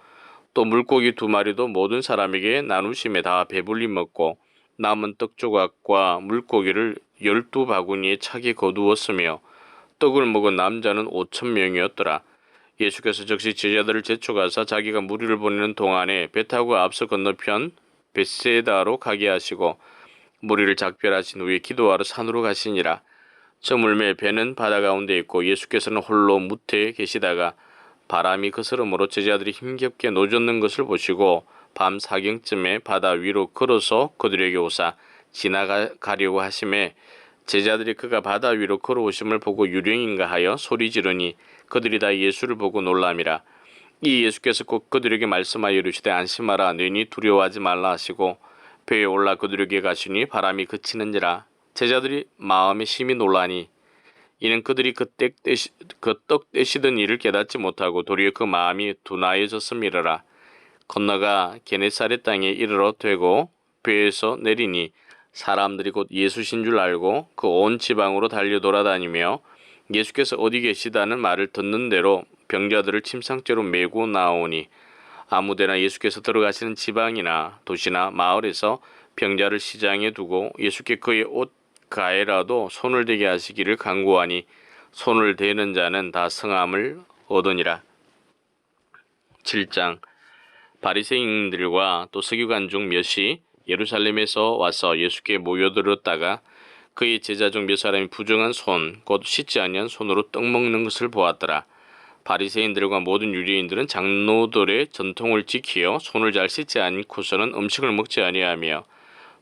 또 물고기 2마리도 모든 사람에게 나누심에 다 배불리 먹고 남은 떡 조각과 물고기를 12바구니에 차게 거두었으며 떡을 먹은 남자는 5,000명이었더라. 예수께서 즉시 제자들을 제쳐가사 자기가 무리를 보내는 동안에 배 타고 앞서 건너편 벳세다로 가게 하시고 무리를 작별하신 후에 기도하러 산으로 가시니라. 저물매 배는 바다 가운데 있고 예수께서는 홀로 무태에 계시다가 바람이 거스름으로 제자들이 힘겹게 노젓는 것을 보시고 밤 사경쯤에 바다 위로 걸어서 그들에게 오사 지나가려고 하심에 제자들이 그가 바다 위로 걸어오심을 보고 유령인가 하여 소리 지르니 그들이 다 예수를 보고 놀람이라. 이 예수께서 곧 그들에게 말씀하여 이르시되 안심하라 너희니 두려워하지 말라 하시고 배에 올라 그들에게 가시니 바람이 그치는지라. 제자들이 마음에 심히 놀라니 이는 그들이 그 떡 떼시던 일을 깨닫지 못하고 도리어 그 마음이 둔하여졌음이러라. 건너가 게네사렛 땅에 이르러 되고 배에서 내리니 사람들이 곧 예수신 줄 알고 그 온 지방으로 달려 돌아다니며 예수께서 어디 계시다는 말을 듣는 대로 병자들을 침상째로 메고 나오니 아무데나 예수께서 들어가시는 지방이나 도시나 마을에서 병자를 시장에 두고 예수께 그의 옷 가에라도 손을 대게 하시기를 간구하니 손을 대는 자는 다 성함을 얻으니라. 7장. 바리새인들과 또 서기관 중 몇이 예루살렘에서 와서 예수께 모여들었다가 그의 제자 중 몇 사람이 부정한 손 곧 씻지 아니한 손으로 떡 먹는 것을 보았더라. 바리새인들과 모든 유대인들은 장로들의 전통을 지키어 손을 잘 씻지 않고서는 음식을 먹지 아니하며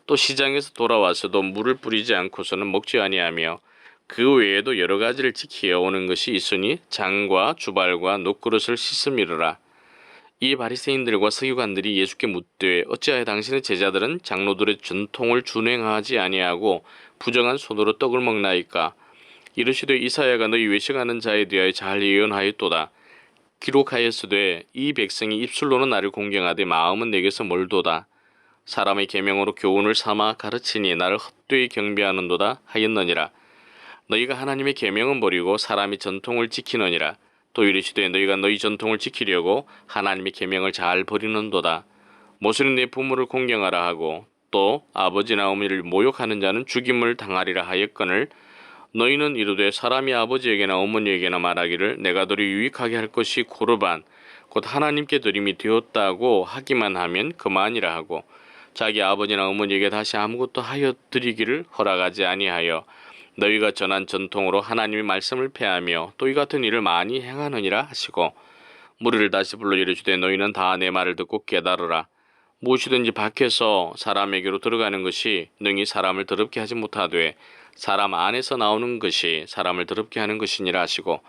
또 시장에서 돌아와서도 물을 뿌리지 않고서는 먹지 아니하며 그 외에도 여러 가지를 지키어 오는 것이 있으니 장과 주발과 녹그릇을 씻음이로라. 이 바리새인들과 서기관들이 예수께 묻되 어찌하여 당신의 제자들은 장로들의 전통을 준행하지 아니하고 부정한 손으로 떡을 먹나이까? 이르시되 이사야가 너희 외식하는 자에 대하여 잘 예언하였도다. 기록하였으되 이 백성이 입술로는 나를 공경하되 마음은 내게서 멀도다. 사람의 계명으로 교훈을 삼아 가르치니 나를 헛되이 경배하는도다 하였느니라. 너희가 하나님의 계명은 버리고 사람의 전통을 지키느니라. 또 이르시되 너희가 너희 전통을 지키려고 하나님의 계명을 잘 버리는도다. 모세는 내 부모를 공경하라 하고 또 아버지나 어머니를 모욕하는 자는 죽임을 당하리라 하였거늘 너희는 이르되 사람이 아버지에게나 어머니에게나 말하기를 내가 너를 유익하게 할 것이 고르반 곧 하나님께 드림이 되었다고 하기만 하면 그만이라 하고 자기 아버지나 어머니에게 다시 아무것도 하여 드리기를 허락하지 아니하여 너희가 전한 전통으로 하나님의 말씀을 폐하며 또 이 같은 일을 많이 행하느니라 하시고 무리를 다시 불러 이르시되 너희는 다 내 말을 듣고 깨달으라. 무엇이든지 밖에서 사람에게로 들어가는 것이 능히 사람을 더럽게 하지 못하되 사람 안에서 나오는 것이 사람을 더럽게 하는 것이니라 하시고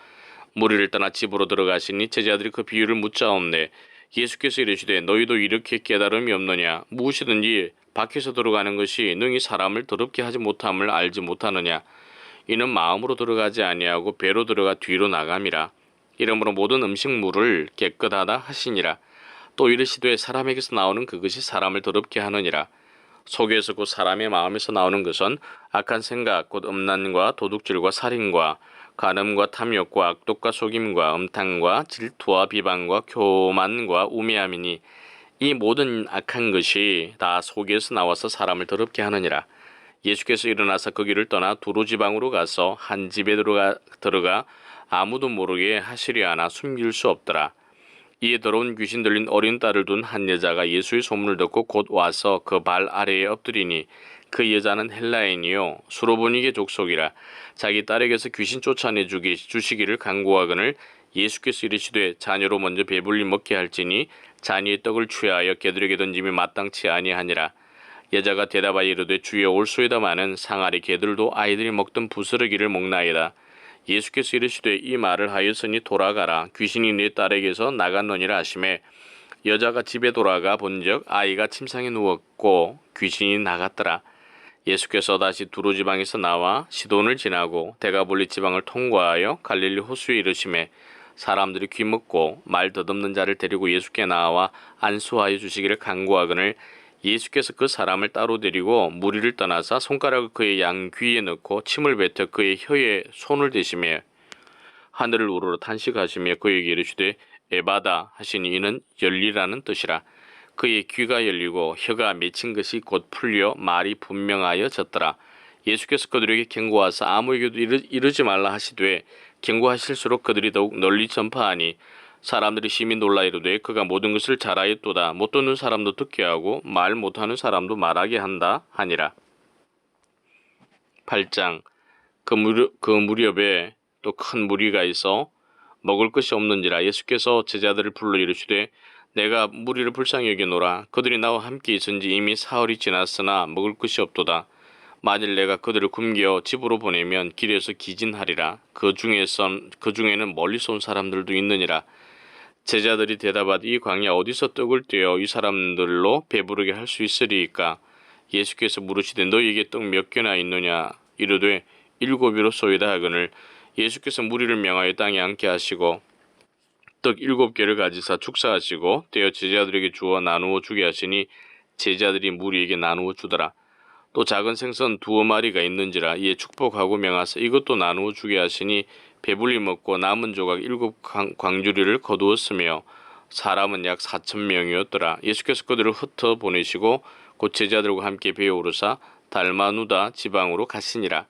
무리를 떠나 집으로 들어가시니 제자들이 그 비유를 묻자옵네. 예수께서 이르시되 너희도 이렇게 깨달음이 없느냐? 무엇이든지 밖에서 들어가는 것이 능히 사람을 더럽게 하지 못함을 알지 못하느냐? 이는 마음으로 들어가지 아니하고 배로 들어가 뒤로 나감이라. 이러므로 모든 음식물을 깨끗하다 하시니라. 또 이르시되 사람에게서 나오는 그것이 사람을 더럽게 하느니라. 속에서 곧 사람의 마음에서 나오는 것은 악한 생각 곧 음란과 도둑질과 살인과 간음과 탐욕과 악독과 속임과 음탕과 질투와 비방과 교만과 우매함이니 이 모든 악한 것이 다 속에서 나와서 사람을 더럽게 하느니라. 예수께서 일어나서 그 길을 떠나 두로 지방으로 가서 한 집에 들어가 아무도 모르게 하시려 하나 숨길 수 없더라. 이에 더러운 귀신 들린 어린 딸을 둔 한 여자가 예수의 소문을 듣고 곧 와서 그 발 아래에 엎드리니 그 여자는 헬라인이요 수로보니게 족속이라. 자기 딸에게서 귀신 쫓아내 주시기를 간구하거늘 예수께서 이르시되 자녀로 먼저 배불리 먹게 할지니 자니의 떡을 취하여 개들에게 던짐이 마땅치 아니하니라. 여자가 대답하여 이르되 주여 올소이다마는 상아리 개들도 아이들이 먹던 부스러기를 먹나이다. 예수께서 이르시되 이 말을 하였으니 돌아가라. 귀신이 네 딸에게서 나갔느니라 하시매 여자가 집에 돌아가 본즉 아이가 침상에 누웠고 귀신이 나갔더라. 예수께서 다시 두로 지방에서 나와 시돈을 지나고 데가볼리 지방을 통과하여 갈릴리 호수에 이르시매 사람들이 귀먹고 말 더듬는 자를 데리고 예수께 나와 안수하여 주시기를 간구하거늘 예수께서 그 사람을 따로 데리고 무리를 떠나사 손가락을 그의 양 귀에 넣고 침을 뱉어 그의 혀에 손을 대시며 하늘을 우러러 탄식하시며 그에게 이르시되 에바다 하시니 이는 열리라는 뜻이라. 그의 귀가 열리고 혀가 맺힌 것이 곧 풀려 말이 분명하여졌더라. 예수께서 그들에게 경고하사 아무에게도 이르지 말라 하시되 경고하실수록 그들이 더욱 널리 전파하니 사람들이 심히 놀라 이르되 그가 모든 것을 잘하였도다. 못 듣는 사람도 듣게 하고 말 못하는 사람도 말하게 한다 하니라. 8장. 그 무렵에 또 큰 무리가 있어 먹을 것이 없는지라. 예수께서 제자들을 불러 이르시되 내가 무리를 불쌍히 여기노라. 그들이 나와 함께 있은지 이미 사흘이 지났으나 먹을 것이 없도다. 만일 내가 그들을 굶겨 집으로 보내면 길에서 기진하리라. 그 중에는 멀리서 온 사람들도 있느니라. 제자들이 대답하되 이 광야 어디서 떡을 떼어 이 사람들로 배부르게 할 수 있으리이까. 예수께서 물으시되 너희에게 떡 몇 개나 있느냐. 이르되 7이로소이다 하거늘 예수께서 무리를 명하여 땅에 앉게 하시고 떡 7개를 가지사 축사하시고 떼어 제자들에게 주어 나누어 주게 하시니 제자들이 무리에게 나누어 주더라. 또 작은 생선 2마리가 있는지라. 이에 축복하고 명하사 이것도 나누어 주게 하시니 배불리 먹고 남은 조각 7광주리를 거두었으며 사람은 약 4,000명이었더라. 예수께서 그들을 흩어 보내시고 곧 제자들과 함께 배에 오르사 달마누다 지방으로 가시니라.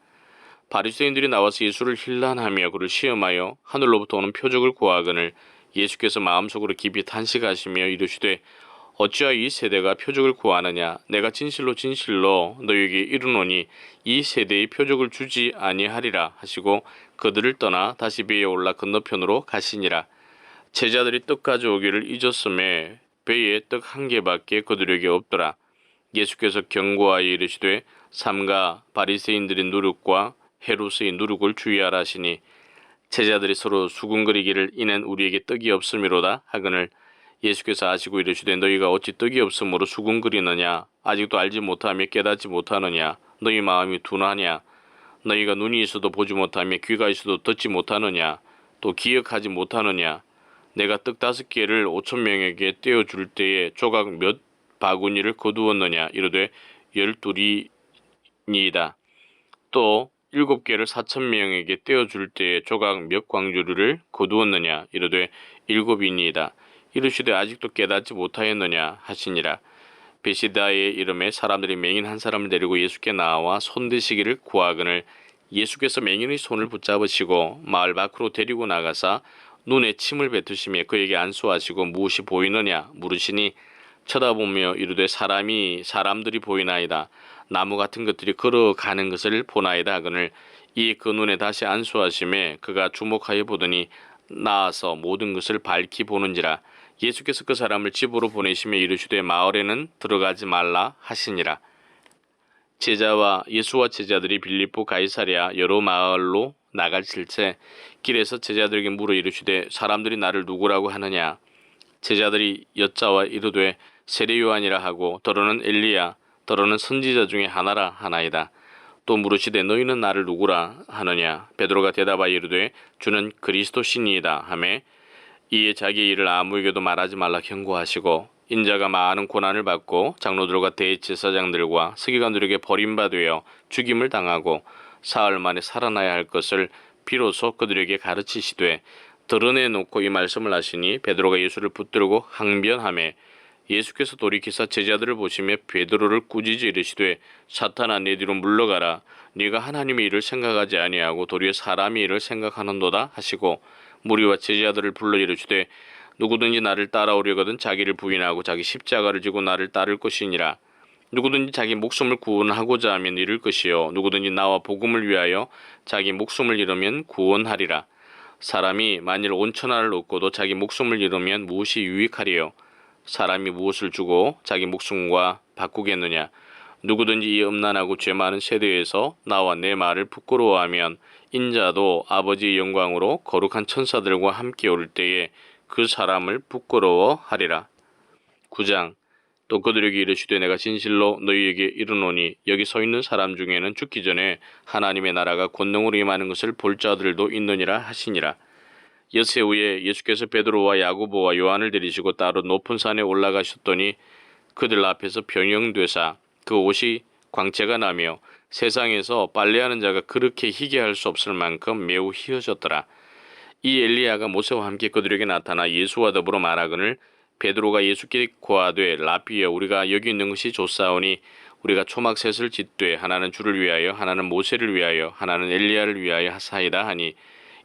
바리새인들이 나와서 예수를 힐난하며 그를 시험하여 하늘로부터 오는 표적을 구하거늘 예수께서 마음속으로 깊이 탄식하시며 이르시되 어찌하여 이 세대가 표적을 구하느냐. 내가 진실로 진실로 너희에게 이르노니 이 세대의 표적을 주지 아니하리라 하시고 그들을 떠나 다시 배에 올라 건너편으로 가시니라. 제자들이 떡 가져오기를 잊었음에 배에 떡 1개밖에 그들에게 없더라. 예수께서 경고하여 이르시되 삼가 바리새인들의 누룩과 헤롯의 누룩을 주의하라 하시니 제자들이 서로 수군거리기를 이는 우리에게 떡이 없음이로다 하거늘 예수께서 아시고 이르시되 너희가 어찌 떡이 없으므로 수군거리느냐. 아직도 알지 못하며 깨닫지 못하느냐. 너희 마음이 둔하냐. 너희가 눈이 있어도 보지 못하며 귀가 있어도 듣지 못하느냐. 또 기억하지 못하느냐. 내가 떡 5개를 5,000명에게 떼어줄 때에 조각 몇 바구니를 거두었느냐. 이르되 12이니이다. 또 7개를 4,000명에게 떼어줄 때에 조각 몇 광주리를 거두었느냐. 이르되 7이니이다. 이르시되 아직도 깨닫지 못하였느냐 하시니라. 베시다의 이름에 사람들이 맹인 한 사람을 데리고 예수께 나와 손대시기를 구하거늘 예수께서 맹인의 손을 붙잡으시고 마을 밖으로 데리고 나가사 눈에 침을 뱉으시며 그에게 안수하시고 무엇이 보이느냐 물으시니 쳐다보며 이르되 사람들이 보이나이다. 나무 같은 것들이 걸어가는 것을 보나이다 하거늘 이에 그 눈에 다시 안수하심에 그가 주목하여 보더니 나아서 모든 것을 밝히 보는지라. 예수께서 그 사람을 집으로 보내시며 이르시되 마을에는 들어가지 말라 하시니라. 예수와 제자들이 빌립보 가이사랴 여러 마을로 나갈 실체 길에서 제자들에게 물어 이르시되 사람들이 나를 누구라고 하느냐. 제자들이 여짜와 이르되 세례 요한이라 하고 더러는 엘리야 더러는 선지자 중에 하나라 하나이다. 또 물으시되 너희는 나를 누구라 하느냐. 베드로가 대답하여 이르되 주는 그리스도시니이다 하매 이에 자기의 일을 아무에게도 말하지 말라 경고하시고 인자가 많은 고난을 받고 장로들과 대제사장들과 서기관들에게 버림받으여 죽임을 당하고 사흘 만에 살아나야 할 것을 비로소 그들에게 가르치시되 드러내놓고 이 말씀을 하시니 베드로가 예수를 붙들고 항변하매 예수께서 돌이키사 제자들을 보시며 베드로를 꾸짖어 이르시되 사탄아 내 뒤로 물러가라. 네가 하나님의 일을 생각하지 아니하고 도리어 사람의 일을 생각하는도다 하시고 무리와 제자들을 불러 이르시되 누구든지 나를 따라오려거든 자기를 부인하고 자기 십자가를 지고 나를 따를 것이니라. 누구든지 자기 목숨을 구원하고자 하면 잃을 것이요 누구든지 나와 복음을 위하여 자기 목숨을 잃으면 구원하리라. 사람이 만일 온 천하를 얻고도 자기 목숨을 잃으면 무엇이 유익하리요. 사람이 무엇을 주고 자기 목숨과 바꾸겠느냐. 누구든지 이 음란하고 죄 많은 세대에서 나와 내 말을 부끄러워하면 인자도 아버지의 영광으로 거룩한 천사들과 함께 올 때에 그 사람을 부끄러워하리라. 9장. 또 그들에게 이르시되 내가 진실로 너희에게 이르노니 여기 서 있는 사람 중에는 죽기 전에 하나님의 나라가 권능으로 임하는 것을 볼 자들도 있느니라 하시니라. 엿새 후에 예수께서 베드로와 야고보와 요한을 데리시고 따로 높은 산에 올라가셨더니 그들 앞에서 변형되사 그 옷이 광채가 나며 세상에서 빨래하는 자가 그렇게 희게 할 수 없을 만큼 매우 희어졌더라. 이 엘리야가 모세와 함께 그들에게 나타나 예수와 더불어 말하거늘 베드로가 예수께 고하되 라비여 우리가 여기 있는 것이 좋사오니 우리가 초막셋을 짓되 하나는 주를 위하여 하나는 모세를 위하여 하나는 엘리야를 위하여 하사이다 하니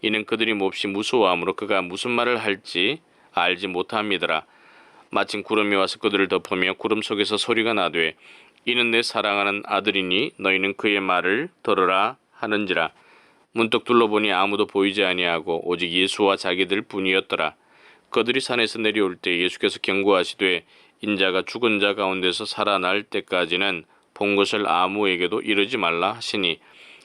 이는 그들이 몹시 무서워하므로 그가 무슨 말을 할지 알지 못함이더라. 마침 구름이 와서 그들을 덮으며 구름 속에서 소리가 나되 이는 내 사랑하는 아들이니 너희는 그의 말을 들으라 하는지라. 문득 둘러보니 아무도 보이지 아니하고 오직 예수와 자기들 뿐이었더라. 그들이 산에서 내려올 때 예수께서 경고하시되 인자가 죽은 자 가운데서 살아날 때까지는 본 것을 아무에게도 이르지 말라 하시니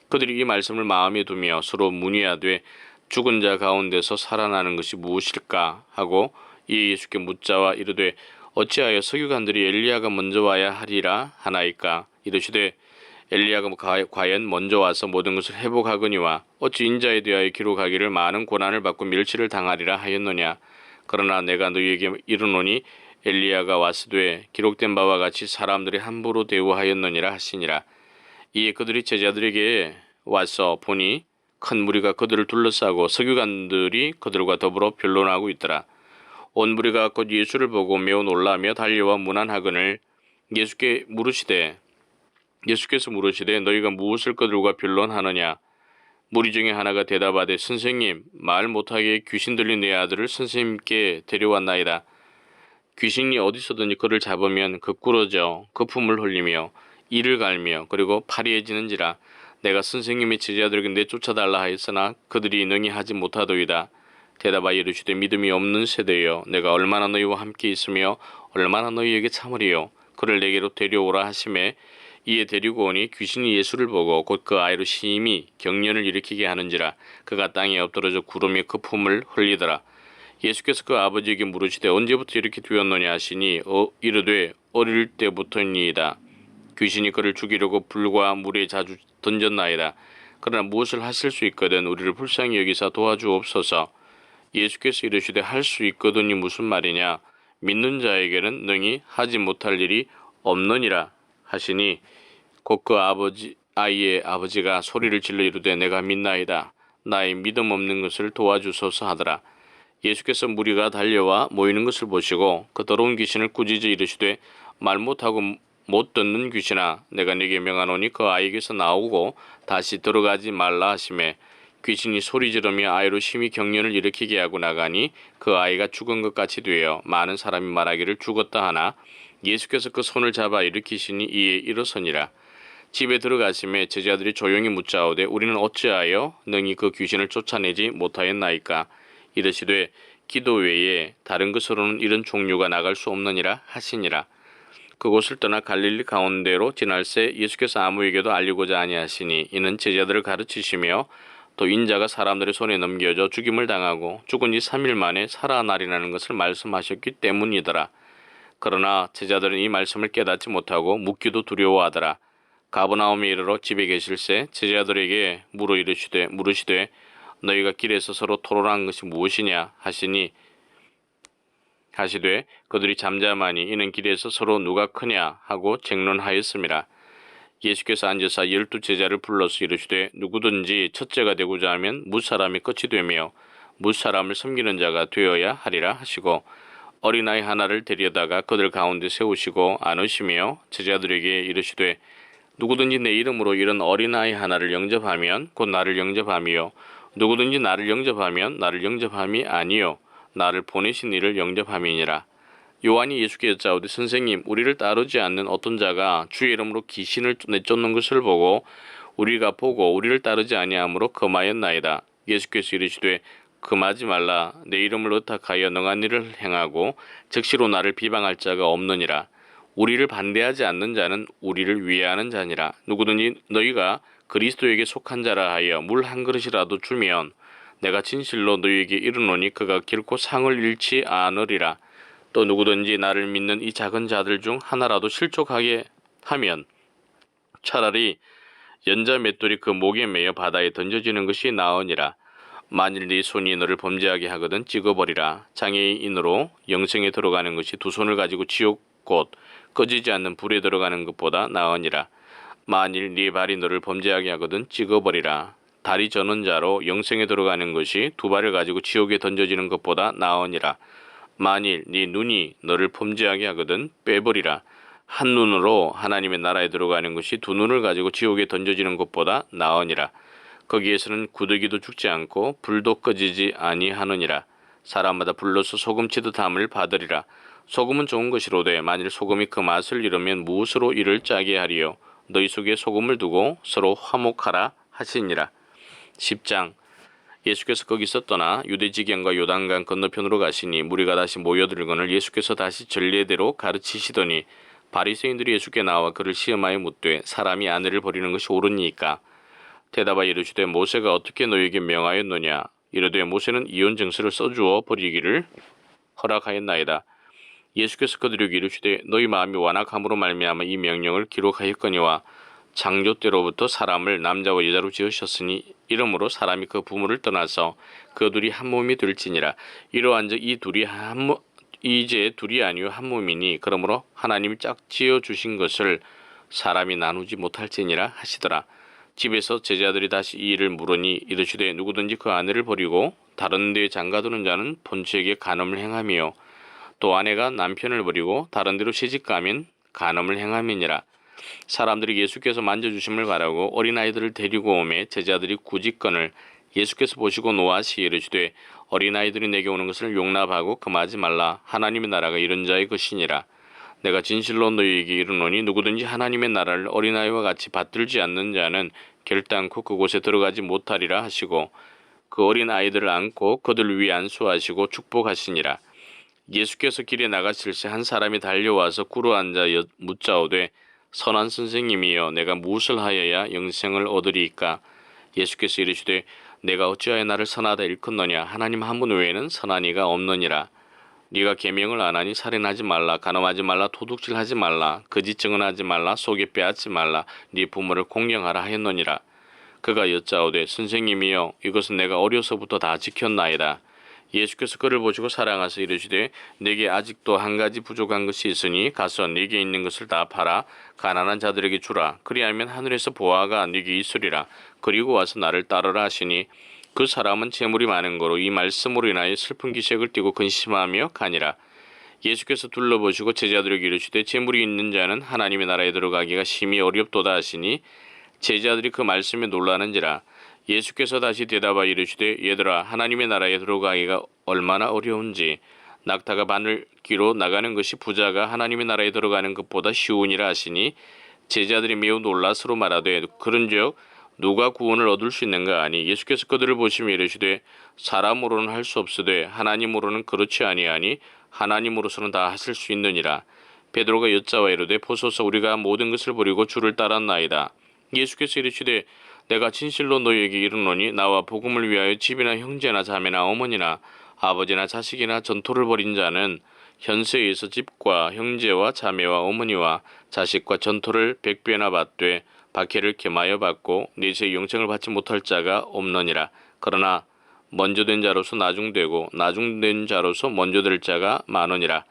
그들이 이 말씀을 마음에 두며 서로 문의하되 죽은 자 가운데서 살아나는 것이 무엇일까 하고 이에 예수께 묻자와 이르되 어찌하여 서기관들이 엘리야가 먼저 와야 하리라 하나이까. 이르시되 엘리야가 과연 먼저 와서 모든 것을 회복하거니와 어찌 인자에 대하여 기록하기를 많은 고난을 받고 멸치를 당하리라 하였느냐. 그러나 내가 너희에게 이르노니 엘리야가 왔으되 기록된 바와 같이 사람들이 함부로 대우하였느니라 하시니라. 이에 그들이 제자들에게 와서 보니 큰 무리가 그들을 둘러싸고 서기관들이 그들과 더불어 변론하고 있더라. 온 무리가 곧 예수를 보고 매우 놀라며 달려와 문안하거늘 예수께서 물으시되 너희가 무엇을 그들과 변론하느냐. 무리 중에 하나가 대답하되 선생님 말 못하게 귀신 들린 내 아들을 선생님께 데려왔나이다. 귀신이 어디서든지 그를 잡으면 급꾸러져 거품을 흘리며 이를 갈며 그리고 파리해지는지라. 내가 선생님의 제자들에게 내쫓아달라 하였으나 그들이 능히 하지 못하도이다. 대답하여 이르시되 믿음이 없는 세대여 내가 얼마나 너희와 함께 있으며 얼마나 너희에게 참으리요. 그를 내게로 데려오라 하시매 이에 데리고 오니 귀신이 예수를 보고 곧 그 아이로 심히 경련을 일으키게 하는지라. 그가 땅에 엎드러져 구름에 거품을 흘리더라. 예수께서 그 아버지에게 물으시되 언제부터 이렇게 되었느냐 하시니 이르되 어릴 때부터니이다. 귀신이 그를 죽이려고 불과 물에 자주 던졌나이다. 그러나 무엇을 하실 수 있거든 우리를 불쌍히 여기사 도와주옵소서. 예수께서 이르시되 할 수 있거든이 무슨 말이냐. 믿는 자에게는 능히 하지 못할 일이 없느니라 하시니 곧 그 아이의 아버지가 소리를 질러 이르되 내가 믿나이다. 나의 믿음 없는 것을 도와주소서 하더라. 예수께서 무리가 달려와 모이는 것을 보시고 그 더러운 귀신을 꾸짖어 이르시되 말 못하고 못 듣는 귀신아 내가 네게 명하노니 그 아이에게서 나오고 다시 들어가지 말라 하시매 귀신이 소리 지르며 아이로 심히 경련을 일으키게 하고 나가니 그 아이가 죽은 것 같이 되어 많은 사람이 말하기를 죽었다 하나 예수께서 그 손을 잡아 일으키시니 이에 일어서니라. 집에 들어가심에 제자들이 조용히 묻자오되 우리는 어찌하여 능히 그 귀신을 쫓아내지 못하였나이까. 이르시되 기도 외에 다른 것으로는 이런 종류가 나갈 수 없느니라 하시니라. 그곳을 떠나 갈릴리 가운데로 지날새 예수께서 아무에게도 알리고자 아니하시니 이는 제자들을 가르치시며 또 인자가 사람들의 손에 넘겨져 죽임을 당하고 죽은 지 3일 만에 살아나리라는 것을 말씀하셨기 때문이더라. 그러나 제자들은 이 말씀을 깨닫지 못하고 묻기도 두려워하더라. 가버나움에 이르러 집에 계실새 제자들에게 물으시되 너희가 길에서 서로 토론한 것이 무엇이냐 하시되 그들이 잠잠하니 이는 길에서 서로 누가 크냐 하고 쟁론하였음이라. 예수께서 앉으사 12 제자를 불러서 이르시되 누구든지 첫째가 되고자 하면 뭇사람이 끝이 되며 뭇사람을 섬기는 자가 되어야 하리라 하시고 어린아이 하나를 데려다가 그들 가운데 세우시고 안으시며 제자들에게 이르시되 누구든지 내 이름으로 이런 어린아이 하나를 영접하면 곧 나를 영접함이요 누구든지 나를 영접하면 나를 영접함이 아니요 나를 보내신 이를 영접함이니라. 요한이 예수께 여짜오되 선생님 우리를 따르지 않는 어떤 자가 주의 이름으로 귀신을 내쫓는 것을 보고 우리가 보고 우리를 따르지 아니하므로 금하였나이다. 예수께서 이르시되 금하지 말라. 내 이름을 의탁하여 능한 일을 행하고 즉시로 나를 비방할 자가 없느니라. 우리를 반대하지 않는 자는 우리를 위하는 자니라. 누구든지 너희가 그리스도에게 속한 자라 하여 물 한 그릇이라도 주면 내가 진실로 너희에게 이르노니 그가 결코 상을 잃지 않으리라. 또 누구든지 나를 믿는 이 작은 자들 중 하나라도 실족하게 하면 차라리 연자 맷돌이 그 목에 매여 바다에 던져지는 것이 나으니라. 만일 네 손이 너를 범죄하게 하거든 찍어버리라. 장애인으로 영생에 들어가는 것이 두 손을 가지고 지옥 곧 꺼지지 않는 불에 들어가는 것보다 나으니라. 만일 네 발이 너를 범죄하게 하거든 찍어버리라. 다리 저는 자로 영생에 들어가는 것이 두 발을 가지고 지옥에 던져지는 것보다 나으니라. 만일 네 눈이 너를 범죄하게 하거든 빼버리라. 한 눈으로 하나님의 나라에 들어가는 것이 두 눈을 가지고 지옥에 던져지는 것보다 나으니라. 거기에서는 구더기도 죽지 않고 불도 꺼지지 아니하느니라. 사람마다 불로서 소금치듯 함을 받으리라. 소금은 좋은 것이로되 만일 소금이 그 맛을 잃으면 무엇으로 이를 짜게 하리요. 너희 속에 소금을 두고 서로 화목하라 하시니라. 10장. 예수께서 거기서 떠나 유대지경과 요단강 건너편으로 가시니 무리가 다시 모여들거늘 예수께서 다시 전례대로 가르치시더니 바리새인들이 예수께 나와 그를 시험하여 묻되 사람이 아내를 버리는 것이 옳으니까 대답하여 이르시되 모세가 어떻게 너희에게 명하였느냐. 이르되 모세는 이혼 증서를 써주어 버리기를 허락하였나이다. 예수께서 그들에게 이르시되 너희 마음이 완악함으로 말미암아 이 명령을 기록하였거니와 창조 때로부터 사람을 남자와 여자로 지으셨으니 이러므로 사람이 그 부모를 떠나서 그 둘이 한 몸이 될지니라. 이러한즉 이제 둘이 아니요 한 몸이니 그러므로 하나님이 짝지어 주신 것을 사람이 나누지 못할지니라 하시더라. 집에서 제자들이 다시 이 일을 물으니 이르시되 누구든지 그 아내를 버리고 다른 데에 장가드는 자는 본처에게 간음을 행하며 또 아내가 남편을 버리고 다른 데로 시집가면 간음을 행함이니라. 사람들이 예수께서 만져주심을 바라고 어린아이들을 데리고 오매 제자들이 굳이건을 예수께서 보시고 노하시어 이르시되 어린아이들이 내게 오는 것을 용납하고 금하지 말라. 하나님의 나라가 이런 자의 것이니라. 내가 진실로 너희에게 이르노니 누구든지 하나님의 나라를 어린아이와 같이 받들지 않는 자는 결단코 그곳에 들어가지 못하리라 하시고 그 어린아이들을 안고 그들 위에 안수하시고 축복하시니라. 예수께서 길에 나가실새 한 사람이 달려와서 꿇어앉아 묻자오되 선한 선생님이여 내가 무엇을 하여야 영생을 얻으리이까. 예수께서 이르시되 내가 어찌하여 나를 선하다 일컫느냐. 하나님 한 분 외에는 선한 이가 없느니라. 네가 계명을 안 하니 살인하지 말라, 간음하지 말라, 도둑질하지 말라, 거짓 증언하지 말라, 속에 빼앗지 말라, 네 부모를 공경하라 하였느니라. 그가 여짜오되 선생님이여 이것은 내가 어려서부터 다 지켰나이다. 예수께서 그를 보시고 사랑하사 이르시되 네게 아직도 한 가지 부족한 것이 있으니 가서 네게 있는 것을 다 팔아 가난한 자들에게 주라. 그리하면 하늘에서 보화가 네게 있으리라. 그리고 와서 나를 따르라 하시니 그 사람은 재물이 많은 거로 이 말씀으로 인하여 슬픈 기색을 띠고 근심하며 가니라. 예수께서 둘러보시고 제자들에게 이르시되 재물이 있는 자는 하나님의 나라에 들어가기가 심히 어렵도다 하시니 제자들이 그 말씀에 놀라는지라. 예수께서 다시 대답하여 이르시되 얘들아 하나님의 나라에 들어가기가 얼마나 어려운지 낙타가 바늘기로 나가는 것이 부자가 하나님의 나라에 들어가는 것보다 쉬우니라 하시니 제자들이 매우 놀라 서로 말하되 그런즉 누가 구원을 얻을 수 있는가 하니 예수께서 그들을 보시며 이르시되 사람으로는 할 수 없으되 하나님으로는 그렇지 아니하니 하나님으로서는 다 하실 수 있느니라. 베드로가 여짜와 이르되 보소서 우리가 모든 것을 버리고 주를 따랐나이다. 예수께서 이르시되 내가 진실로 너희에게 이르노니 나와 복음을 위하여 집이나 형제나 자매나 어머니나 아버지나 자식이나 전토를 벌인 자는 현세에서 집과 형제와 자매와 어머니와 자식과 전토를 100배나 받되 박해를 겸하여 받고 내세 영생을 받지 못할 자가 없느니라. 그러나 먼저 된 자로서 나중되고 나중된 자로서 먼저 될 자가 많으니라.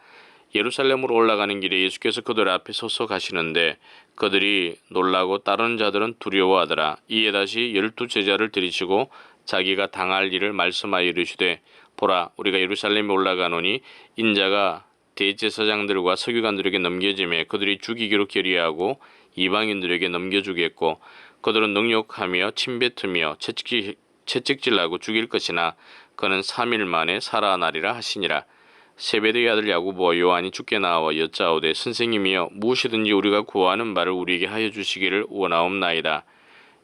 예루살렘으로 올라가는 길에 예수께서 그들 앞에 서서 가시는데 그들이 놀라고 따르는 자들은 두려워하더라. 이에 다시 12 제자를 들이시고 자기가 당할 일을 말씀하여 이르시되 보라 우리가 예루살렘에 올라가노니 인자가 대제사장들과 서기관들에게 넘겨지매 그들이 죽이기로 결의하고 이방인들에게 넘겨주겠고 그들은 능욕하며 침뱉으며 채찍질하고 죽일 것이나 그는 3일 만에 살아나리라 하시니라. 세베대의 아들 야고보와 요한이 주께 나와 여짜오되 선생님이여 무엇이든지 우리가 구하는 바를 우리에게 하여 주시기를 원하옵나이다.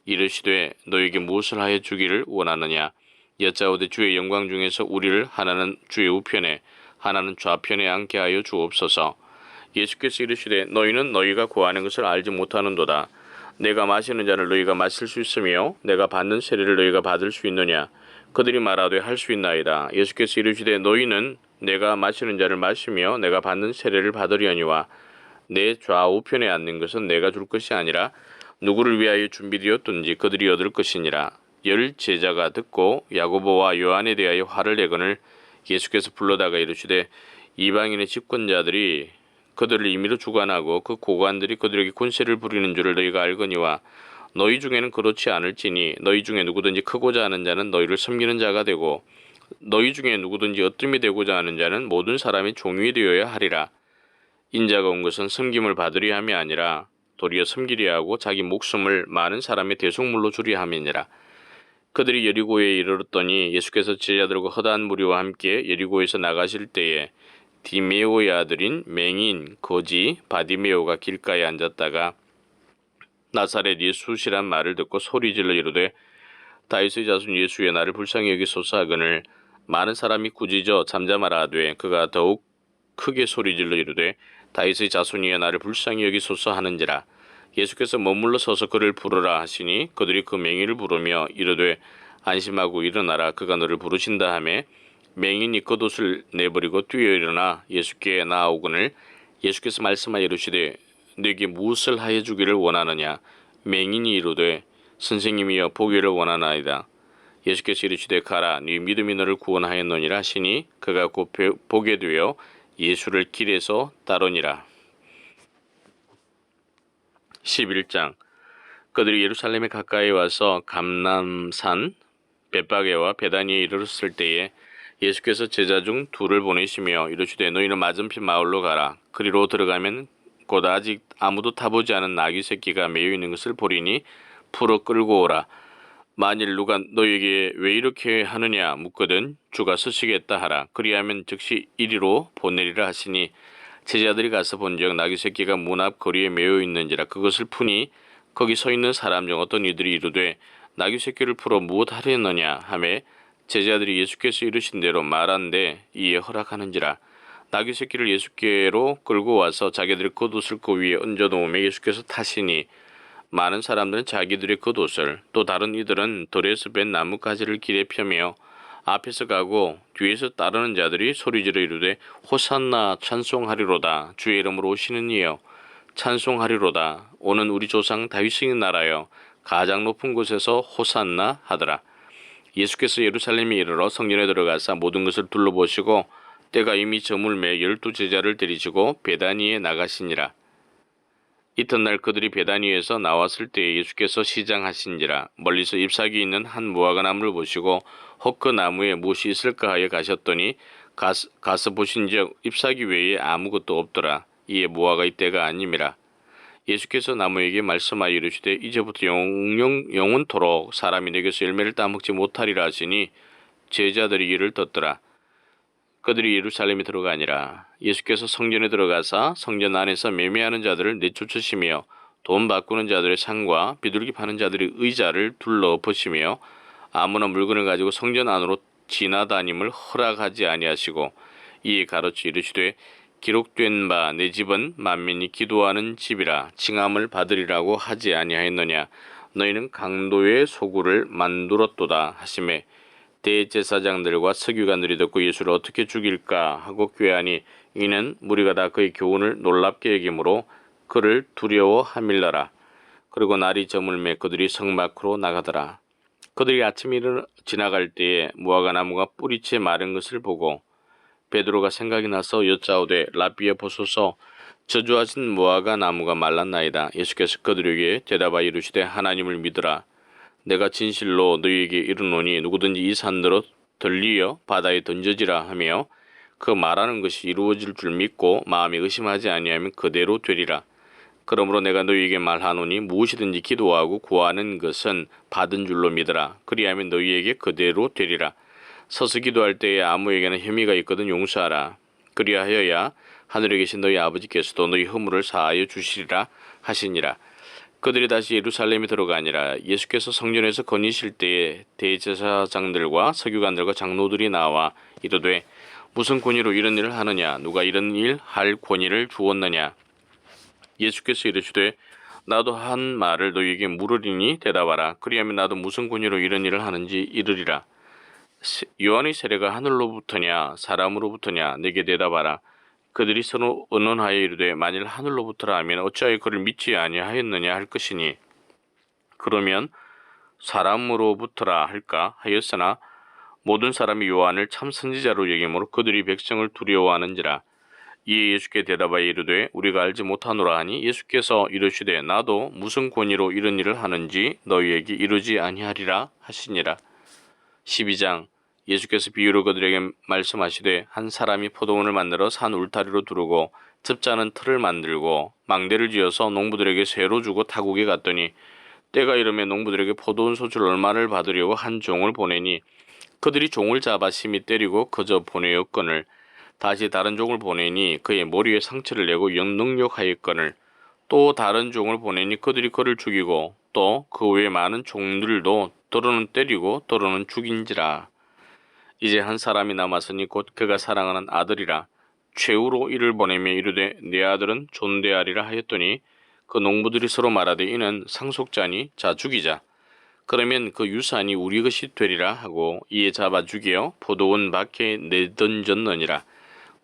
이르시되 너에게 무엇을 하여 주기를 원하느냐. 여짜오되 주의 영광 중에서 우리를 하나는 주의 우편에 하나는 좌편에 앉게 하여 주옵소서. 예수께서 이르시되 너희는 너희가 구하는 것을 알지 못하는도다. 내가 마시는 잔을 너희가 마실 수 있으며 내가 받는 세례를 너희가 받을 수 있느냐. 그들이 말하되 할 수 있나이다. 예수께서 이르시되 너희는 내가 마시는 잔을 마시며 내가 받는 세례를 받으려니와 내 좌우편에 앉는 것은 내가 줄 것이 아니라 누구를 위하여 준비되었든지 그들이 얻을 것이니라. 10 제자가 듣고 야고보와 요한에 대하여 화를 내거늘 예수께서 불러다가 이르시되 이방인의 집권자들이 그들을 임의로 주관하고 그 고관들이 그들에게 군세를 부리는 줄을 너희가 알거니와 너희 중에는 그렇지 않을지니 너희 중에 누구든지 크고자 하는 자는 너희를 섬기는 자가 되고 너희 중에 누구든지 어뜸이 되고자 하는 자는 모든 사람이 종이 되어야 하리라. 인자가 온 것은 섬김을 받으려 함이 아니라 도리어 섬기려 하고 자기 목숨을 많은 사람의 대속물로 주려 함이니라. 그들이 여리고에 이르렀더니 예수께서 제자들과 허다한 무리와 함께 여리고에서 나가실 때에 디메오의 아들인 맹인 거지 바디메오가 길가에 앉았다가 나사렛 예수시란 말을 듣고 소리질러 이르되 다윗의 자손 예수여 나를 불쌍히 여기소서 하거늘 많은 사람이 꾸짖어 잠잠하라 하되 그가 더욱 크게 소리질러 이르되 다윗의 자손이여 나를 불쌍히 여기소서 하는지라. 예수께서 머물러 서서 그를 부르라 하시니 그들이 그 맹인을 부르며 이르되 안심하고 일어나라 그가 너를 부르신다 하매 맹인이 겉옷을 내버리고 뛰어 일어나 예수께 나아오거늘 예수께서 말씀하여 이르시되 네게 무엇을 하여 주기를 원하느냐. 맹인이 이르되 선생님이여 보기를 원하나이다. 예수께서 이르시되 가라 네 믿음이 너를 구원하였느니라 하시니 그가 곧 보게 되어 예수를 길에서 따르니라. 11장. 그들이 예루살렘에 가까이 와서 감람산 벳바게와 베다니에 이르렀을 때에 예수께서 제자 중 둘을 보내시며 이르시되 너희는 맞은편 마을로 가라. 그리로 들어가면 곧 아직 아무도 타보지 않은 나귀 새끼가 매여 있는 것을 보리니 풀어 끌고 오라. 만일 누가 너에게 왜 이렇게 하느냐 묻거든 주가 쓰시겠다 하라. 그리하면 즉시 이리로 보내리라 하시니 제자들이 가서 본즉 나귀 새끼가 문 앞 거리에 매여 있는지라. 그것을 푸니 거기 서 있는 사람 중 어떤 이들이 이르되 나귀 새끼를 풀어 무엇 하려느냐 하매 제자들이 예수께서 이르신 대로 말한데 이에 허락하는지라. 나귀 새끼를 예수께로 끌고 와서 자기들의 겉옷을 그 위에 얹어 놓으며 예수께서 타시니 많은 사람들은 자기들의 겉옷을 또 다른 이들은 들에서 벤 나뭇가지를 길에 펴며 앞에서 가고 뒤에서 따르는 자들이 소리지르 이르되 호산나 찬송하리로다. 주의 이름으로 오시는 이여 찬송하리로다. 오는 우리 조상 다윗의 나라여 가장 높은 곳에서 호산나 하더라. 예수께서 예루살렘에 이르러 성전에 들어가사 모든 것을 둘러보시고 때가 이미 저물매 12 제자를 데리시고 베다니에 나가시니라. 이튿날 그들이 베다니에서 나왔을 때에 예수께서 시장하신지라. 멀리서 잎사귀 있는 한 무화과 나무를 보시고 혹 그 나무에 무엇이 있을까 하여 가셨더니 가서 보신즉 잎사귀 외에 아무것도 없더라. 이에 무화과의 때가 아님이라. 예수께서 나무에게 말씀하여 이르시되 이제부터 영원토록 사람이 내게서 열매를 따먹지 못하리라 하시니 제자들이 이를 떴더라. 그들이 예루살렘에 들어가니라. 예수께서 성전에 들어가사 성전 안에서 매매하는 자들을 내쫓으시며 돈 바꾸는 자들의 상과 비둘기 파는 자들의 의자를 둘러 엎으시며 아무나 물건을 가지고 성전 안으로 지나다님을 허락하지 아니하시고 이에 가르쳐 이르시되 기록된 바 내 집은 만민이 기도하는 집이라 칭함을 받으리라고 하지 아니하였느냐. 너희는 강도의 소굴을 만들었도다 하시매 대제사장들과 서기관들이 듣고 예수를 어떻게 죽일까 하고 꾀하니 이는 무리가 다 그의 교훈을 놀랍게 여기므로 그를 두려워함일러라. 그리고 날이 저물매 그들이 성 밖으로 나가더라. 그들이 아침에 지나갈 때에 무화과 나무가 뿌리채 마른 것을 보고 베드로가 생각이 나서 여짜오되 라비여 보소서 저주하신 무화과 나무가 말랐나이다. 예수께서 그들에게 대답하여 이르시되 하나님을 믿으라. 내가 진실로 너희에게 이르노니 누구든지 이 산더러 들리어 바다에 던져지라 하며 그 말하는 것이 이루어질 줄 믿고 마음에 의심하지 아니하면 그대로 되리라. 그러므로 내가 너희에게 말하노니 무엇이든지 기도하고 구하는 것은 받은 줄로 믿으라. 그리하면 너희에게 그대로 되리라. 서서 기도할 때에 아무에게나 혐의가 있거든 용서하라. 그리하여야 하늘에 계신 너희 아버지께서도 너희 허물을 사하여 주시리라 하시니라. 그들이 다시 예루살렘에 들어가니라. 예수께서 성전에서 거니실 때에 대제사장들과 서기관들과 장로들이 나와 이르되 무슨 권위로 이런 일을 하느냐. 누가 이런 일 할 권위를 주었느냐. 예수께서 이르시되 나도 한 말을 너희에게 물으리니 대답하라. 그리하면 나도 무슨 권위로 이런 일을 하는지 이르리라. 요한의 세례가 하늘로부터냐 사람으로부터냐 내게 대답하라. 그들이 서로 의논하여 이르되 만일 하늘로부터라 하면 어찌하여 그를 믿지 아니하였느냐 할 것이니 그러면 사람으로부터라 할까 하였으나 모든 사람이 요한을 참 선지자로 여김으로 그들이 백성을 두려워하는지라. 이에 예수께 대답하여 이르되 우리가 알지 못하노라 하니 예수께서 이르시되 나도 무슨 권위로 이런 일을 하는지 너희에게 이르지 아니하리라 하시니라. 12장. 예수께서 비유로 그들에게 말씀하시되 한 사람이 포도원을 만들어 산 울타리로 두르고 집자는 틀을 만들고 망대를 지어서 농부들에게 세로 주고 타국에 갔더니 때가 이르매 농부들에게 포도원 소출 얼마를 받으려고 한 종을 보내니 그들이 종을 잡아 심히 때리고 그저 보내었거늘 다시 다른 종을 보내니 그의 머리에 상처를 내고 능욕하였거늘 또 다른 종을 보내니 그들이 그를 죽이고 또 그 외에 많은 종들도 더러는 때리고 더러는 죽인지라. 이제 한 사람이 남았으니 곧 그가 사랑하는 아들이라. 최후로 이를 보내며 이르되 내 아들은 존대하리라 하였더니 그 농부들이 서로 말하되 이는 상속자니 자 죽이자. 그러면 그 유산이 우리 것이 되리라 하고 이에 잡아 죽여 포도원 밖에 내던졌느니라.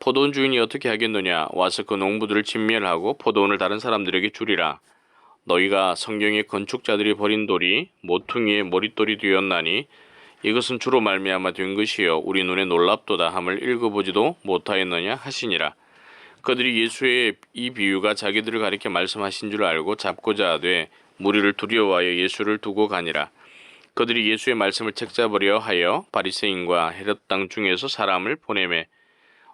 포도원 주인이 어떻게 하겠느냐 와서 그 농부들을 진멸하고 포도원을 다른 사람들에게 주리라. 너희가 성경의 건축자들이 버린 돌이 모퉁이의 머릿돌이 되었나니 이것은 주로 말미암아 된 것이요 우리 눈에 놀랍도다 함을 읽어보지도 못하였느냐 하시니라. 그들이 예수의 이 비유가 자기들을 가리켜 말씀하신 줄 알고 잡고자 하되 무리를 두려워하여 예수를 두고 가니라. 그들이 예수의 말씀을 책잡으려 하여 바리새인과 헤롯 땅 중에서 사람을 보내매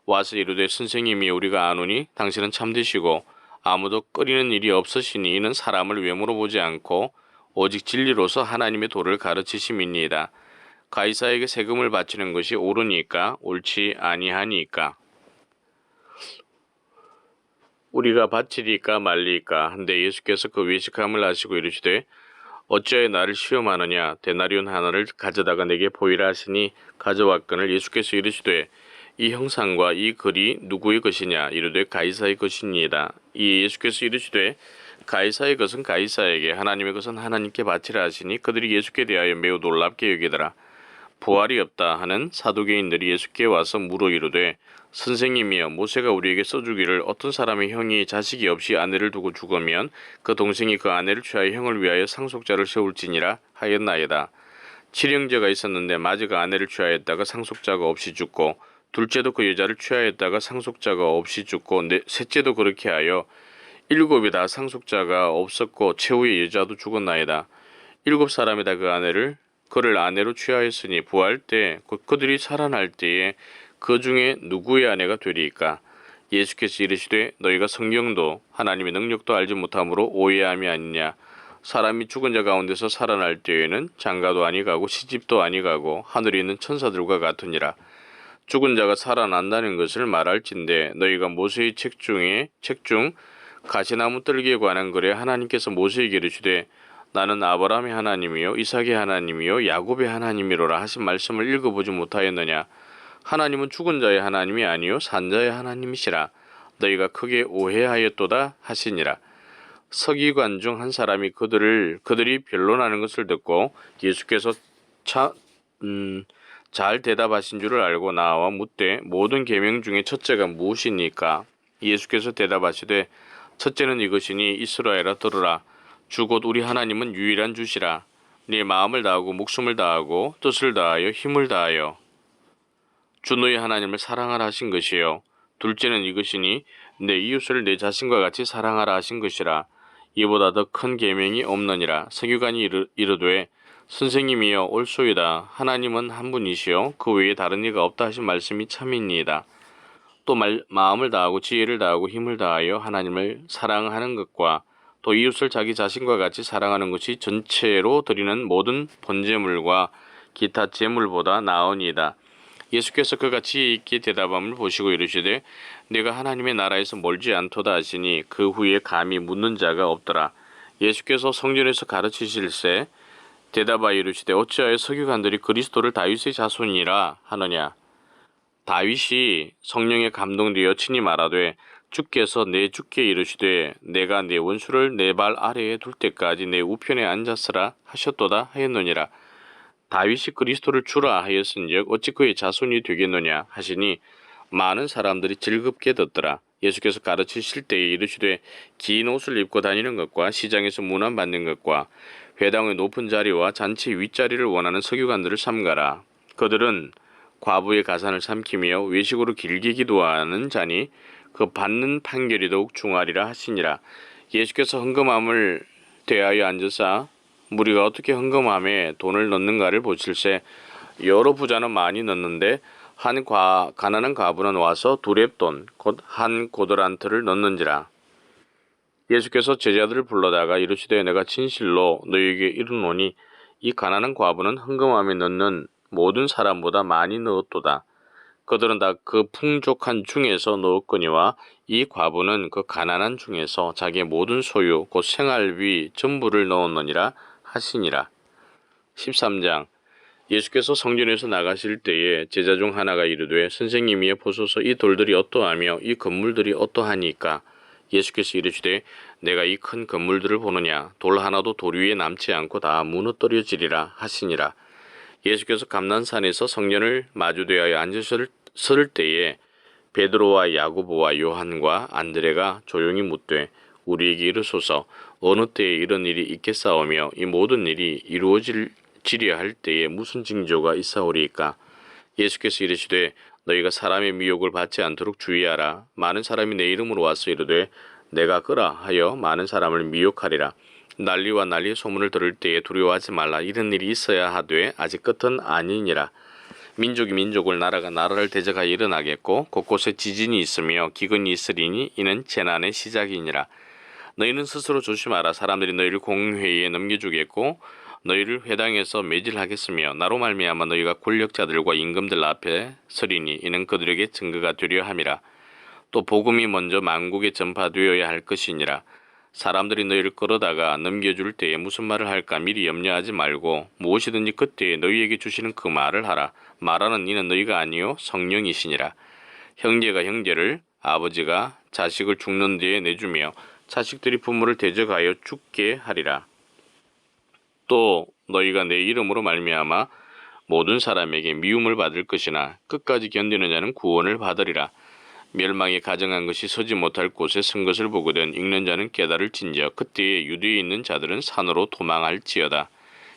와서 이르되 선생님이 우리가 아노니 당신은 참되시고 아무도 꺼리는 일이 없으시니 이는 사람을 외모로 보지 않고 오직 진리로서 하나님의 도를 가르치심이니이다. 가이사에게 세금을 바치는 것이 옳으니까 옳지 아니하니까 우리가 바치리까 말리까 한데 예수께서 그 외식함을 아시고 이르시되 어찌하여 나를 시험하느냐 데나리온 하나를 가져다가 내게 보이라 하시니 가져왔거늘 예수께서 이르시되 이 형상과 이 글이 누구의 것이냐 이르되 가이사의 것이니이다. 이에 예수께서 이르시되 가이사의 것은 가이사에게 하나님의 것은 하나님께 바치라 하시니 그들이 예수께 대하여 매우 놀랍게 여기더라. 부활이 없다 하는 사두개인들이 예수께 와서 물어 이르되 선생님이여 모세가 우리에게 써주기를 어떤 사람의 형이 자식이 없이 아내를 두고 죽으면 그 동생이 그 아내를 취하여 형을 위하여 상속자를 세울지니라 하였나이다. 칠형제가 있었는데 마지가 아내를 취하였다가 상속자가 없이 죽고 둘째도 그 여자를 취하였다가 상속자가 없이 죽고 셋째도 그렇게 하여 일곱이 다 상속자가 없었고 최후의 여자도 죽었나이다. 일곱 사람이 다 그를 아내로 취하였으니 부활 때 곧 그들이 살아날 때에 그 중에 누구의 아내가 되리이까. 예수께서 이르시되 너희가 성경도 하나님의 능력도 알지 못함으로 오해함이 아니냐. 사람이 죽은 자 가운데서 살아날 때에는 장가도 아니가고 시집도 아니가고 하늘에 있는 천사들과 같으니라. 죽은 자가 살아난다는 것을 말할진대 너희가 모세의 책 중 가시나무 뜰기에 관한 글에 하나님께서 모세에게 이르시되 나는 아브라함의 하나님이요 이삭의 하나님이요 야곱의 하나님이로라 하신 말씀을 읽어보지 못하였느냐. 하나님은 죽은 자의 하나님이 아니요 산 자의 하나님이시라. 너희가 크게 오해하였도다 하시니라. 서기관 중 한 사람이 그들이 변론하는 것을 듣고 예수께서 잘 대답하신 줄을 알고 나와 묻되 모든 계명 중에 첫째가 무엇이니까. 예수께서 대답하시되 첫째는 이것이니 이스라엘아 들으라. 주 곧 우리 하나님은 유일한 주시라. 네 마음을 다하고 목숨을 다하고 뜻을 다하여 힘을 다하여 주 너희 하나님을 사랑하라 하신 것이요. 둘째는 이것이니 내 이웃을 내 자신과 같이 사랑하라 하신 것이라. 이보다 더 큰 계명이 없느니라. 서기관이 이르되 선생님이여 옳소이다. 하나님은 한 분이시요 그 외에 다른 이가 없다 하신 말씀이 참이니이다. 또 마음을 다하고 지혜를 다하고 힘을 다하여 하나님을 사랑하는 것과 또 이웃을 자기 자신과 같이 사랑하는 것이 전체로 드리는 모든 번제물과 기타 제물보다 나으니이다. 예수께서 그가 지혜 있게 대답함을 보시고 이르시되 내가 하나님의 나라에서 멀지 않도다 하시니 그 후에 감히 묻는 자가 없더라. 예수께서 성전에서 가르치실새 대답하여 이르시되 어찌하여 서기관들이 그리스도를 다윗의 자손이라 하느냐. 다윗이 성령에 감동되어 친히 말하되 주께서 내 주께 이르시되 내가 내 원수를 내 발 아래에 둘 때까지 내 우편에 앉았으라 하셨도다 하였느니라. 다윗이 그리스도를 주라 하였은즉 어찌 그의 자손이 되겠느냐 하시니 많은 사람들이 즐겁게 듣더라. 예수께서 가르치실 때에 이르시되 긴 옷을 입고 다니는 것과 시장에서 문안받는 것과 회당의 높은 자리와 잔치 윗자리를 원하는 서기관들을 삼가라. 그들은 과부의 가산을 삼키며 외식으로 길게 기도하는 자니 그 받는 판결이 더욱 중하리라 하시니라. 예수께서 헌금함을 대하여 앉으사 무리가 어떻게 헌금함에 돈을 넣는가를 보실새 여러 부자는 많이 넣는데 한 가난한 과부는 와서 두렙돈 곧 한 고더란트를 넣는지라. 예수께서 제자들을 불러다가 이르시되 내가 진실로 너희에게 이르노니 이 가난한 과부는 헌금함에 넣는 모든 사람보다 많이 넣었도다. 그들은 다 그 풍족한 중에서 넣었거니와 이 과부는 그 가난한 중에서 자기의 모든 소유 곧 생활비 전부를 넣었느니라 하시니라. 13장. 예수께서 성전에서 나가실 때에 제자 중 하나가 이르되 선생님이여 보소서 이 돌들이 어떠하며 이 건물들이 어떠하니까. 예수께서 이르시되 내가 이 큰 건물들을 보느냐 돌 하나도 돌 위에 남지 않고 다 무너뜨려지리라 하시니라. 예수께서 감난산에서 성전을 마주대하여 앉으실 때에 베드로와 야고보와 요한과 안드레가 조용히 묻되 우리에게 이르소서 어느 때에 이런 일이 있겠사오며 이 모든 일이 이루어지려 할 때에 무슨 징조가 있사오리이까. 예수께서 이르시되 너희가 사람의 미혹을 받지 않도록 주의하라. 많은 사람이 내 이름으로 와서 이르되 내가 그라 하여 많은 사람을 미혹하리라. 난리와 난리의 소문을 들을 때에 두려워하지 말라. 이런 일이 있어야 하되 아직 끝은 아니니라. 민족이 민족을 나라가 나라를 대적하여 일어나겠고 곳곳에 지진이 있으며 기근이 있으리니 이는 재난의 시작이니라. 너희는 스스로 조심하라. 사람들이 너희를 공회의에 넘겨주겠고 너희를 회당에서 매질하겠으며 나로 말미암아 너희가 권력자들과 임금들 앞에 서리니 이는 그들에게 증거가 되려 함이라. 또 복음이 먼저 만국에 전파되어야 할 것이니라. 사람들이 너희를 끌어다가 넘겨줄 때에 무슨 말을 할까 미리 염려하지 말고 무엇이든지 그때에 너희에게 주시는 그 말을 하라. 말하는 이는 너희가 아니요 성령이시니라. 형제가 형제를 아버지가 자식을 죽는 데에 내주며 자식들이 부모를 대적하여 죽게 하리라. 또 너희가 내 이름으로 말미암아 모든 사람에게 미움을 받을 것이나 끝까지 견디는 자는 구원을 받으리라. 멸망에 가정한 것이 서지 못할 곳에 선 것을 보거든 읽는 자는 깨달을진저 그때에 유대에 있는 자들은 산으로 도망할지어다.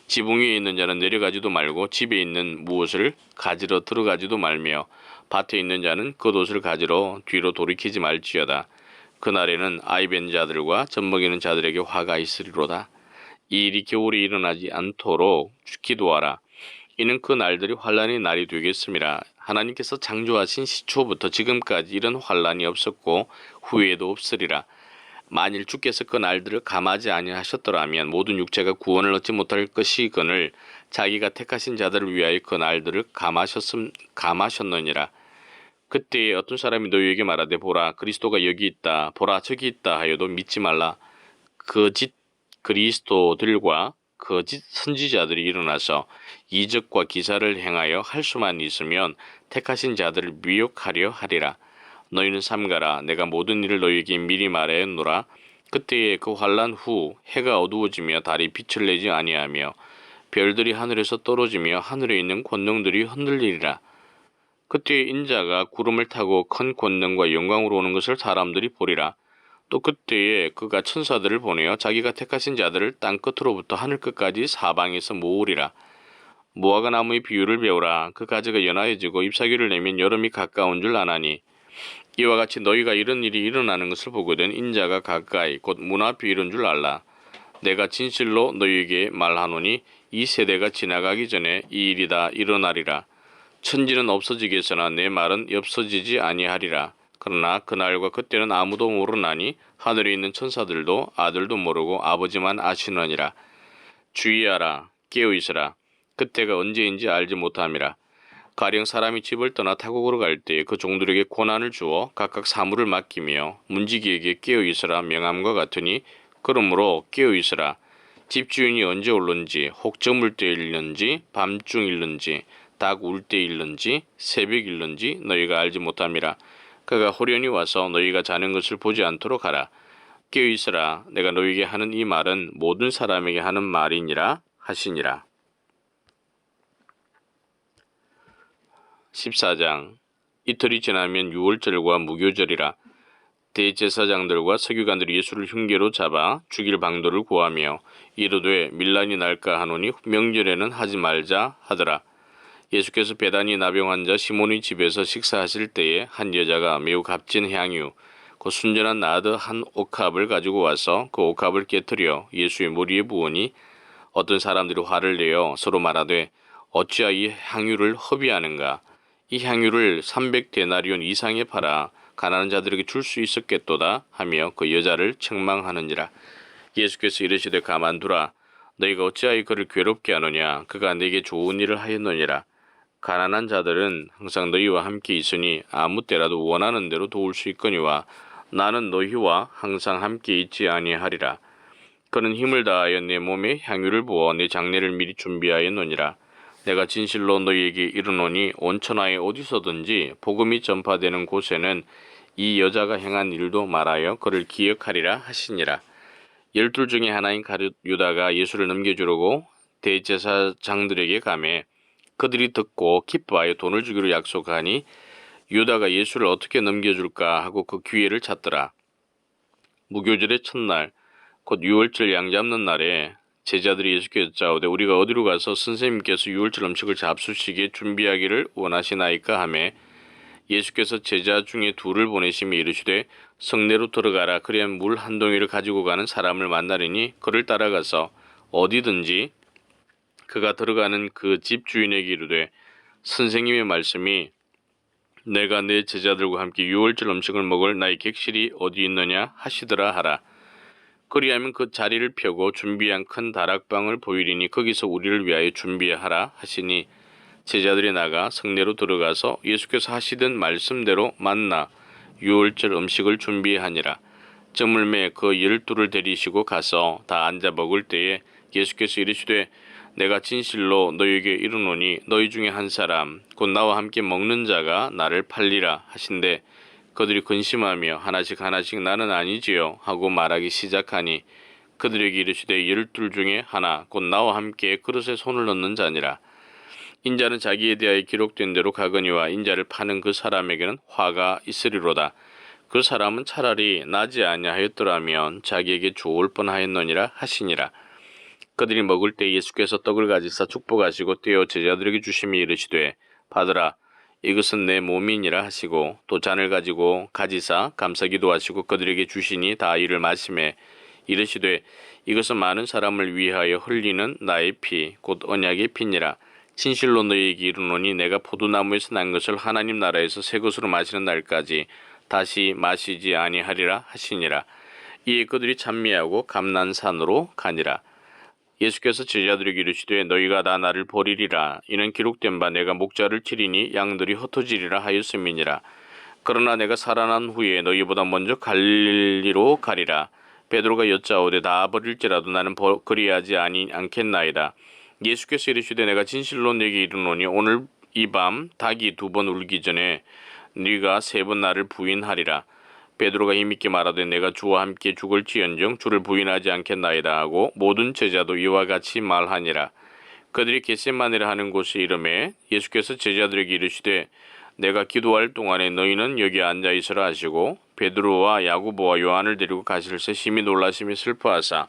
지붕 위에 있는 자는 내려가지도 말고 집에 있는 무엇을 가지러 들어가지도 말며 밭에 있는 자는 겉옷을 가지러 뒤로 돌이키지 말지어다. 그날에는 아이 뵌 자들과 젖먹이는 자들에게 화가 있으리로다. 이 일이 겨울에 일어나지 않도록 기도하라. 이는 그 날들이 환란의 날이 되겠음이라. 하나님께서 창조하신 시초부터 지금까지 이런 환란이 없었고 후에도 없으리라. 만일 주께서 그 날들을 감하지 아니하셨더라면 모든 육체가 구원을 얻지 못할 것이거늘 자기가 택하신 자들을 위하여 그 날들을 감하셨느니라. 그때에 어떤 사람이 너희에게 말하되 보라 그리스도가 여기 있다 보라 저기 있다 하여도 믿지 말라. 거짓 그리스도들과 거짓 선지자들이 일어나서 이적과 기사를 행하여 할 수만 있으면 택하신 자들을 미혹하려 하리라. 너희는 삼가라. 내가 모든 일을 너희에게 미리 말하였노라. 그때에 그 환란 후 해가 어두워지며 달이 빛을 내지 아니하며 별들이 하늘에서 떨어지며 하늘에 있는 권능들이 흔들리리라. 그때에 인자가 구름을 타고 큰 권능과 영광으로 오는 것을 사람들이 보리라. 또 그때에 그가 천사들을 보내어 자기가 택하신 자들을 땅 끝으로부터 하늘 끝까지 사방에서 모으리라. 무화과 나무의 비유를 배우라. 그 가지가 연하여지고 잎사귀를 내면 여름이 가까운 줄 아나니 이와 같이 너희가 이런 일이 일어나는 것을 보거든 인자가 가까이 곧 문 앞에 이른 줄 알라. 내가 진실로 너희에게 말하노니 이 세대가 지나가기 전에 이 일이 다 일어나리라. 천지는 없어지겠으나 내 말은 없어지지 아니하리라. 그러나 그날과 그때는 아무도 모르나니 하늘에 있는 천사들도 아들도 모르고 아버지만 아시느니라. 주의하라. 깨어있으라. 그때가 언제인지 알지 못함이라. 가령 사람이 집을 떠나 타국으로 갈 때 그 종들에게 고난을 주어 각각 사물을 맡기며 문지기에게 깨어있으라 명함과 같으니 그러므로 깨어있으라. 집주인이 언제 올는지 혹 저물 때 일는지 밤중 일는지 닭 울 때 일는지 새벽 일는지 너희가 알지 못함이라. 그가 호련히 와서 너희가 자는 것을 보지 않도록 하라. 깨어있으라. 내가 너희에게 하는 이 말은 모든 사람에게 하는 말이니라 하시니라. 14장. 이틀이 지나면 유월절과 무교절이라. 대제사장들과 서기관들이 예수를 흉계로 잡아 죽일 방도를 구하며 이르되 밀란이 날까 하노니 명절에는 하지 말자 하더라. 예수께서 베다니 나병 환자 시몬의 집에서 식사하실 때에 한 여자가 매우 값진 향유 그 순전한 나드 한 옥합을 가지고 와서 그 옥합을 깨뜨려 예수의 머리에 부으니 어떤 사람들이 화를 내어 서로 말하되 어찌하여 이 향유를 허비하는가. 이 향유를 300데나리온 이상에 팔아 가난한 자들에게 줄 수 있었겠도다 하며 그 여자를 책망하느니라. 예수께서 이르시되 가만두라. 너희가 어찌하여 그를 괴롭게 하느냐. 그가 내게 좋은 일을 하였느니라. 가난한 자들은 항상 너희와 함께 있으니 아무 때라도 원하는 대로 도울 수 있거니와 나는 너희와 항상 함께 있지 아니하리라. 그는 힘을 다하여 내 몸에 향유를 부어 내 장례를 미리 준비하였느니라. 내가 진실로 너희에게 이르노니 온 천하에 어디서든지 복음이 전파되는 곳에는 이 여자가 행한 일도 말하여 그를 기억하리라 하시니라. 12 중에 하나인 가룟 유다가 예수를 넘겨주려고 대제사장들에게 가매 그들이 듣고 기뻐하여 돈을 주기로 약속하니 유다가 예수를 어떻게 넘겨줄까 하고 그 기회를 찾더라. 무교절의 첫날 곧 유월절 양 잡는 날에 제자들이 예수께 여짜오되 우리가 어디로 가서 선생님께서 유월절 음식을 잡수시기에 준비하기를 원하시나이까 하매 예수께서 제자 중에 둘을 보내시며 이르시되 성내로 들어가라. 그리하여 물 한 동이를 가지고 가는 사람을 만나리니 그를 따라가서 어디든지 그가 들어가는 그 집 주인에게 이르되 선생님의 말씀이 내가 내 제자들과 함께 유월절 음식을 먹을 나의 객실이 어디 있느냐 하시더라 하라. 그리하면 그 자리를 펴고 준비한 큰 다락방을 보이리니 거기서 우리를 위하여 준비하라 하시니 제자들이 나가 성내로 들어가서 예수께서 하시던 말씀대로 만나 유월절 음식을 준비하니라. 저물매 그 12를 데리시고 가서 다 앉아 먹을 때에 예수께서 이르시되 내가 진실로 너희에게 이르노니 너희 중에 한 사람 곧 나와 함께 먹는 자가 나를 팔리라 하신대 그들이 근심하며 하나씩 나는 아니지요 하고 말하기 시작하니 그들에게 이르시되 12 중에 하나 곧 나와 함께 그릇에 손을 넣는 자니라. 인자는 자기에 대하여 기록된 대로 가거니와 인자를 파는 그 사람에게는 화가 있으리로다. 그 사람은 차라리 나지 아니하였더라면 자기에게 좋을 뻔하였느니라 하시니라. 그들이 먹을 때 예수께서 떡을 가지사 축복하시고 떼어 제자들에게 주시며 이르시되 받으라. 이것은 내 몸이니라 하시고 또 잔을 가지고 가지사 감사기도 하시고 그들에게 주시니 다 이를 마시매 이르시되 이것은 많은 사람을 위하여 흘리는 나의 피 곧 언약의 피니라. 진실로 너희에게 이르노니 내가 포도나무에서 난 것을 하나님 나라에서 새 것으로 마시는 날까지 다시 마시지 아니하리라 하시니라. 이에 그들이 찬미하고 감난산으로 가니라. 예수께서 제자들에게 이르시되 너희가 다 나를 버리리라. 이는 기록된 바 내가 목자를 치리니 양들이 흩어지리라 하였음이니라. 그러나 내가 살아난 후에 너희보다 먼저 갈릴리로 가리라. 베드로가 여짜오되 다 버릴지라도 나는 그리하지 않겠나이다. 예수께서 이르시되 내가 진실로 네게 이르노니 오늘 이 밤 닭이 2번 울기 전에 네가 3번 나를 부인하리라. 베드로가 힘있게 말하되 내가 주와 함께 죽을지언정 주를 부인하지 않겠나이다 하고 모든 제자도 이와 같이 말하니라. 그들이 겟세마네라 하는 곳에 이르매 예수께서 제자들에게 이르시되 내가 기도할 동안에 너희는 여기 앉아 있으라 하시고 베드로와 야고보와 요한을 데리고 가실새 심히 놀라시며 슬퍼하사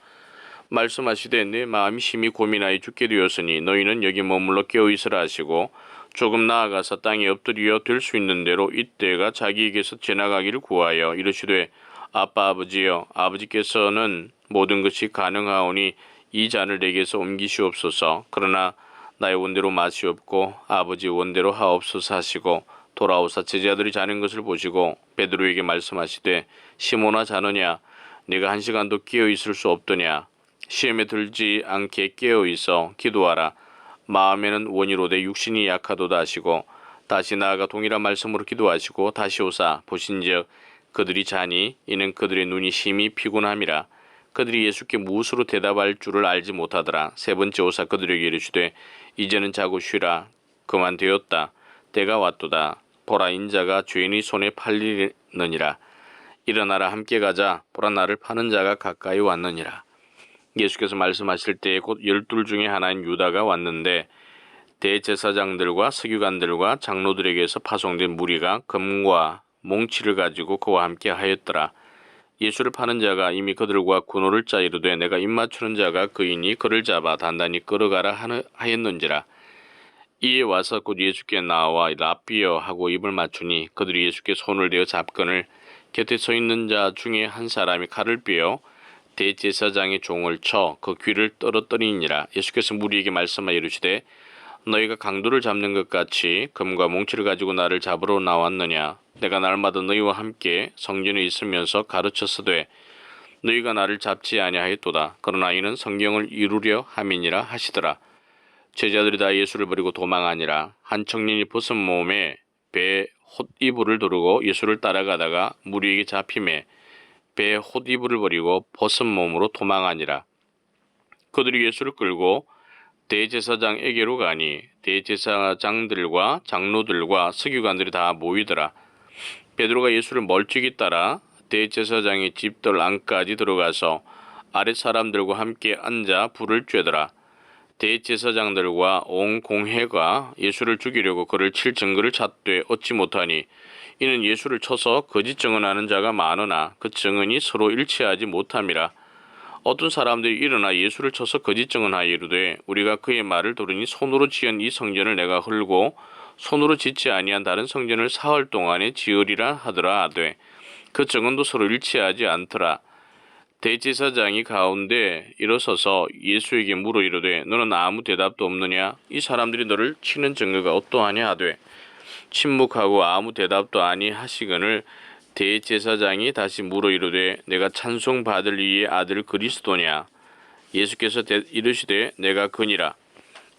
말씀하시되 내 마음이 심히 고민하여 죽게 되었으니 너희는 여기 머물러 깨어 있으라 하시고 조금 나아가서 땅에 엎드려 될 수 있는 대로 이때가 자기에게서 지나가기를 구하여 이르시되 아빠 아버지여 아버지께서는 모든 것이 가능하오니 이 잔을 내게서 옮기시옵소서. 그러나 나의 원대로 마시옵고 아버지 원대로 하옵소서 하시고 돌아오사 제자들이 자는 것을 보시고 베드로에게 말씀하시되 시몬아 자느냐 네가 1시간도 깨어 있을 수 없더냐. 시험에 들지 않게 깨어 있어 기도하라. 마음에는 원이로되 육신이 약하도다 하시고 다시 나아가 동일한 말씀으로 기도하시고 다시 오사 보신즉 그들이 자니 이는 그들의 눈이 심히 피곤함이라. 그들이 예수께 무엇으로 대답할 줄을 알지 못하더라. 3번째 오사 그들에게 이르시되 이제는 자고 쉬라. 그만 되었다. 때가 왔도다. 보라 인자가 죄인의 손에 팔리느니라. 일어나라 함께 가자. 보라 나를 파는 자가 가까이 왔느니라. 예수께서 말씀하실 때에 곧 12 중에 하나인 유다가 왔는데 대제사장들과 서기관들과 장로들에게서 파송된 무리가 금과 몽치를 가지고 그와 함께 하였더라. 예수를 파는 자가 이미 그들과 군호를 짜 이르되 내가 입맞추는 자가 그이니 그를 잡아 단단히 끌어가라 하였는지라. 이에 와서 곧 예수께 나와 랍비여 하고 입을 맞추니 그들이 예수께 손을 대어 잡건을 곁에 서 있는 자 중에 한 사람이 칼을 빼어 대제사장의 종을 쳐 그 귀를 떨어뜨리니라. 예수께서 무리에게 말씀하여 이르시되 너희가 강도를 잡는 것 같이 금과 몽치를 가지고 나를 잡으러 나왔느냐. 내가 날마다 너희와 함께 성전에 있으면서 가르쳤으되 너희가 나를 잡지 아니하였도다. 그러나 이는 성경을 이루려 함이니라 하시더라. 제자들이 다 예수를 버리고 도망하니라. 한 청년이 벗은 몸에 배에 홑이불을 두르고 예수를 따라가다가 무리에게 잡힘에 배에 홑이불을 버리고 벗은 몸으로 도망하니라. 그들이 예수를 끌고 대제사장에게로 가니 대제사장들과 장로들과 서기관들이 다 모이더라. 베드로가 예수를 멀찍이 따라 대제사장의 집들 안까지 들어가서 아랫 사람들과 함께 앉아 불을 쬐더라. 대제사장들과 온 공회가 예수를 죽이려고 그를 칠 증거를 찾되 얻지 못하니 이는 예수를 쳐서 거짓 증언하는 자가 많으나 그 증언이 서로 일치하지 못함이라. 어떤 사람들이 일어나 예수를 쳐서 거짓 증언하여 이르되 우리가 그의 말을 들으니 손으로 지은 이 성전을 내가 헐고 손으로 짓지 아니한 다른 성전을 사흘 동안에 지으리라 하더라 하되 그 증언도 서로 일치하지 않더라. 대제사장이 가운데 일어서서 예수에게 물어 이르되 너는 아무 대답도 없느냐? 이 사람들이 너를 치는 증거가 어떠하냐 하되 침묵하고 아무 대답도 아니하시거늘 대제사장이 다시 물어 이르되 내가 찬송받을 이의 아들 그리스도냐? 예수께서 이르시되 내가 그니라.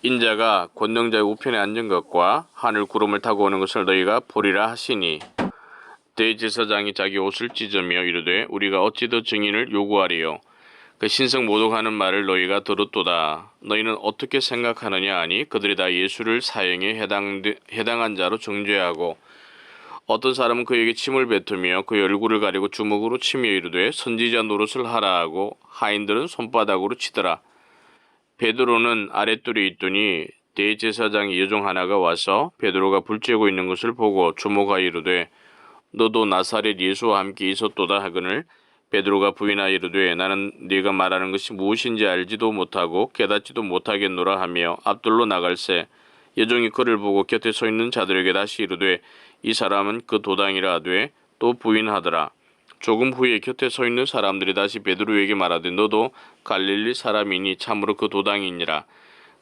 인자가 권능자의 우편에 앉은 것과 하늘 구름을 타고 오는 것을 너희가 보리라 하시니 대제사장이 자기 옷을 찢으며 이르되 우리가 어찌 더 증인을 요구하리요? 그 신성 모독하는 말을 너희가 들었도다. 너희는 어떻게 생각하느냐 하니 그들이 다 예수를 사형에 해당한 자로 정죄하고 어떤 사람은 그에게 침을 뱉으며 그의 얼굴을 가리고 주먹으로 치며 이르되 선지자 노릇을 하라 하고 하인들은 손바닥으로 치더라. 베드로는 아랫뜰에 있더니 대제사장의 여종 하나가 와서 베드로가 불 쬐고 있는 것을 보고 주목하여 이르되 너도 나사렛 예수와 함께 있었도다 하거늘 베드로가 부인하여 이르되 나는 네가 말하는 것이 무엇인지 알지도 못하고 깨닫지도 못하겠노라 하며 앞뜰로 나갈새 여종이 그를 보고 곁에 서 있는 자들에게 다시 이르되 이 사람은 그 도당이라 하되 또 부인하더라. 조금 후에 곁에 서 있는 사람들이 다시 베드로에게 말하되 너도 갈릴리 사람이니 참으로 그 도당이니라.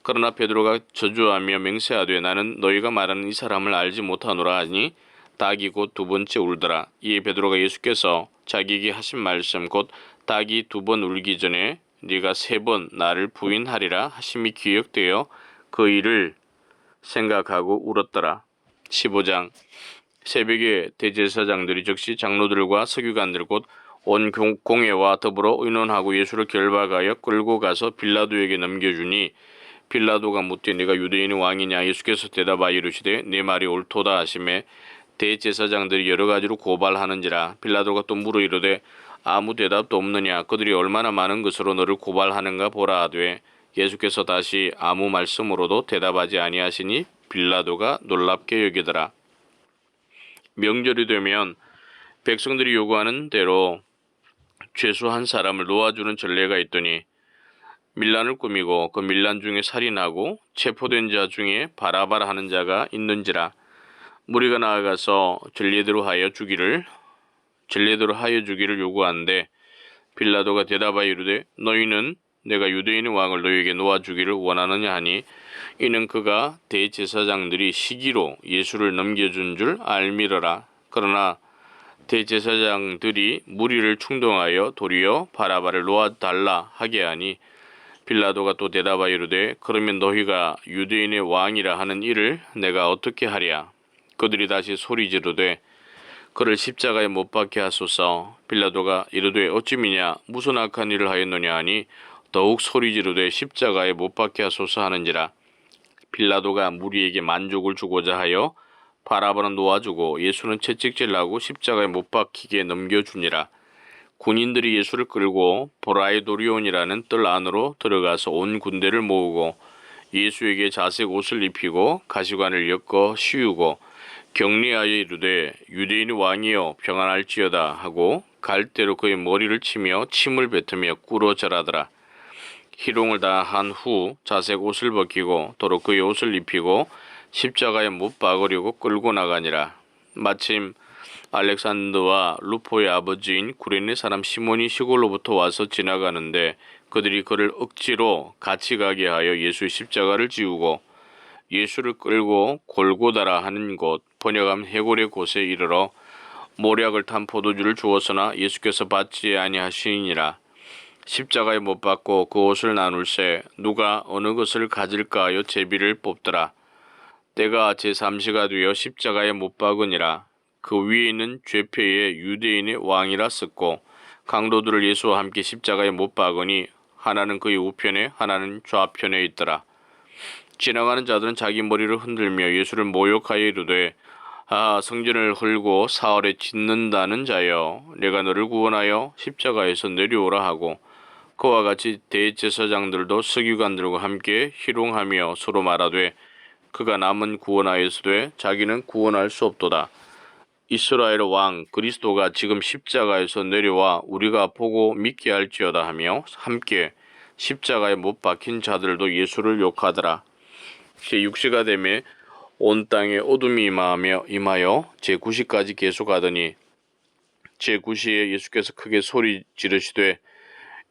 그러나 베드로가 저주하며 맹세하되 나는 너희가 말하는 이 사람을 알지 못하노라 하니 닭이 곧 두 번째 울더라. 이에 베드로가 예수께서 자기에게 하신 말씀 곧 닭이 두 번 울기 전에 네가 세 번 나를 부인하리라 하심이 기억되어 그 일을 생각하고 울었더라. 15장 새벽에 대제사장들이 즉시 장로들과 서기관들 곧 온 공회와 더불어 의논하고 예수를 결박하여 끌고 가서 빌라도에게 넘겨주니 빌라도가 묻되 네가 유대인의 왕이냐? 예수께서 대답하여 이르시되 네 말이 옳도다 하시매 대제사장들이 여러 가지로 고발하는지라. 빌라도가 또 물어 이르되 아무 대답도 없느냐? 그들이 얼마나 많은 것으로 너를 고발하는가 보라 하되 예수께서 다시 아무 말씀으로도 대답하지 아니하시니 빌라도가 놀랍게 여기더라. 명절이 되면 백성들이 요구하는 대로 죄수 한 사람을 놓아주는 전례가 있더니 밀란을 꾸미고 그 밀란 중에 살인하고 체포된 자 중에 바라바라 하는 자가 있는지라. 무리가 나아가서 전례대로 하여 주기를 요구하는데 빌라도가 대답하여 이르되 너희는 내가 유대인의 왕을 너희에게 놓아주기를 원하느냐 하니 이는 그가 대제사장들이 시기로 예수를 넘겨준 줄 알미러라. 그러나 대제사장들이 무리를 충동하여 도리어 바라바를 놓아달라 하게 하니 빌라도가 또 대답하여 이르되 그러면 너희가 유대인의 왕이라 하는 일을 내가 어떻게 하랴? 그들이 다시 소리 지르되 그를 십자가에 못 박게 하소서. 빌라도가 이르되 어찌미냐 무슨 악한 일을 하였느냐 하니 더욱 소리 지르되 십자가에 못 박게 하소서 하는지라. 빌라도가 무리에게 만족을 주고자 하여 바라바는 놓아주고 예수는 채찍질나고 십자가에 못 박히게 넘겨주니라. 군인들이 예수를 끌고 보라에도리온이라는 뜰 안으로 들어가서 온 군대를 모으고 예수에게 자색 옷을 입히고 가시관을 엮어 씌우고 격리하여 이르되 유대인의 왕이여 평안할지어다 하고 갈대로 그의 머리를 치며 침을 뱉으며 꿇어 절하더라. 희롱을 다 한 후 자색 옷을 벗기고 도로 그의 옷을 입히고 십자가에 못 박으려고 끌고 나가니라. 마침 알렉산더와 루포의 아버지인 구레네 사람 시몬이 시골로부터 와서 지나가는데 그들이 그를 억지로 같이 가게 하여 예수의 십자가를 지우고 예수를 끌고 골고다라 하는 곳, 번역하면 해골의 곳에 이르러 모략을 탄 포도주를 주었으나 예수께서 받지 아니하시니라. 십자가에 못 박고 그 옷을 나눌새 누가 어느 것을 가질까 하여 제비를 뽑더라. 때가 제3시가 되어 십자가에 못 박으니라. 그 위에 있는 죄패의 유대인의 왕이라 썼고 강도들을 예수와 함께 십자가에 못 박으니 하나는 그의 우편에 하나는 좌편에 있더라. 지나가는 자들은 자기 머리를 흔들며 예수를 모욕하여 이르되 성전을 헐고 사흘에 짓는다는 자여 내가 너를 구원하여 십자가에서 내려오라 하고 그와 같이 대제사장들도 서기관들과 함께 희롱하며 서로 말하되 그가 남은 구원하였으되 자기는 구원할 수 없도다. 이스라엘 왕 그리스도가 지금 십자가에서 내려와 우리가 보고 믿게 할지어다 하며 함께 십자가에 못 박힌 자들도 예수를 욕하더라. 제6시가 되매 온 땅에 어둠이 임하여 제9시까지 계속하더니 제9시에 예수께서 크게 소리 지르시되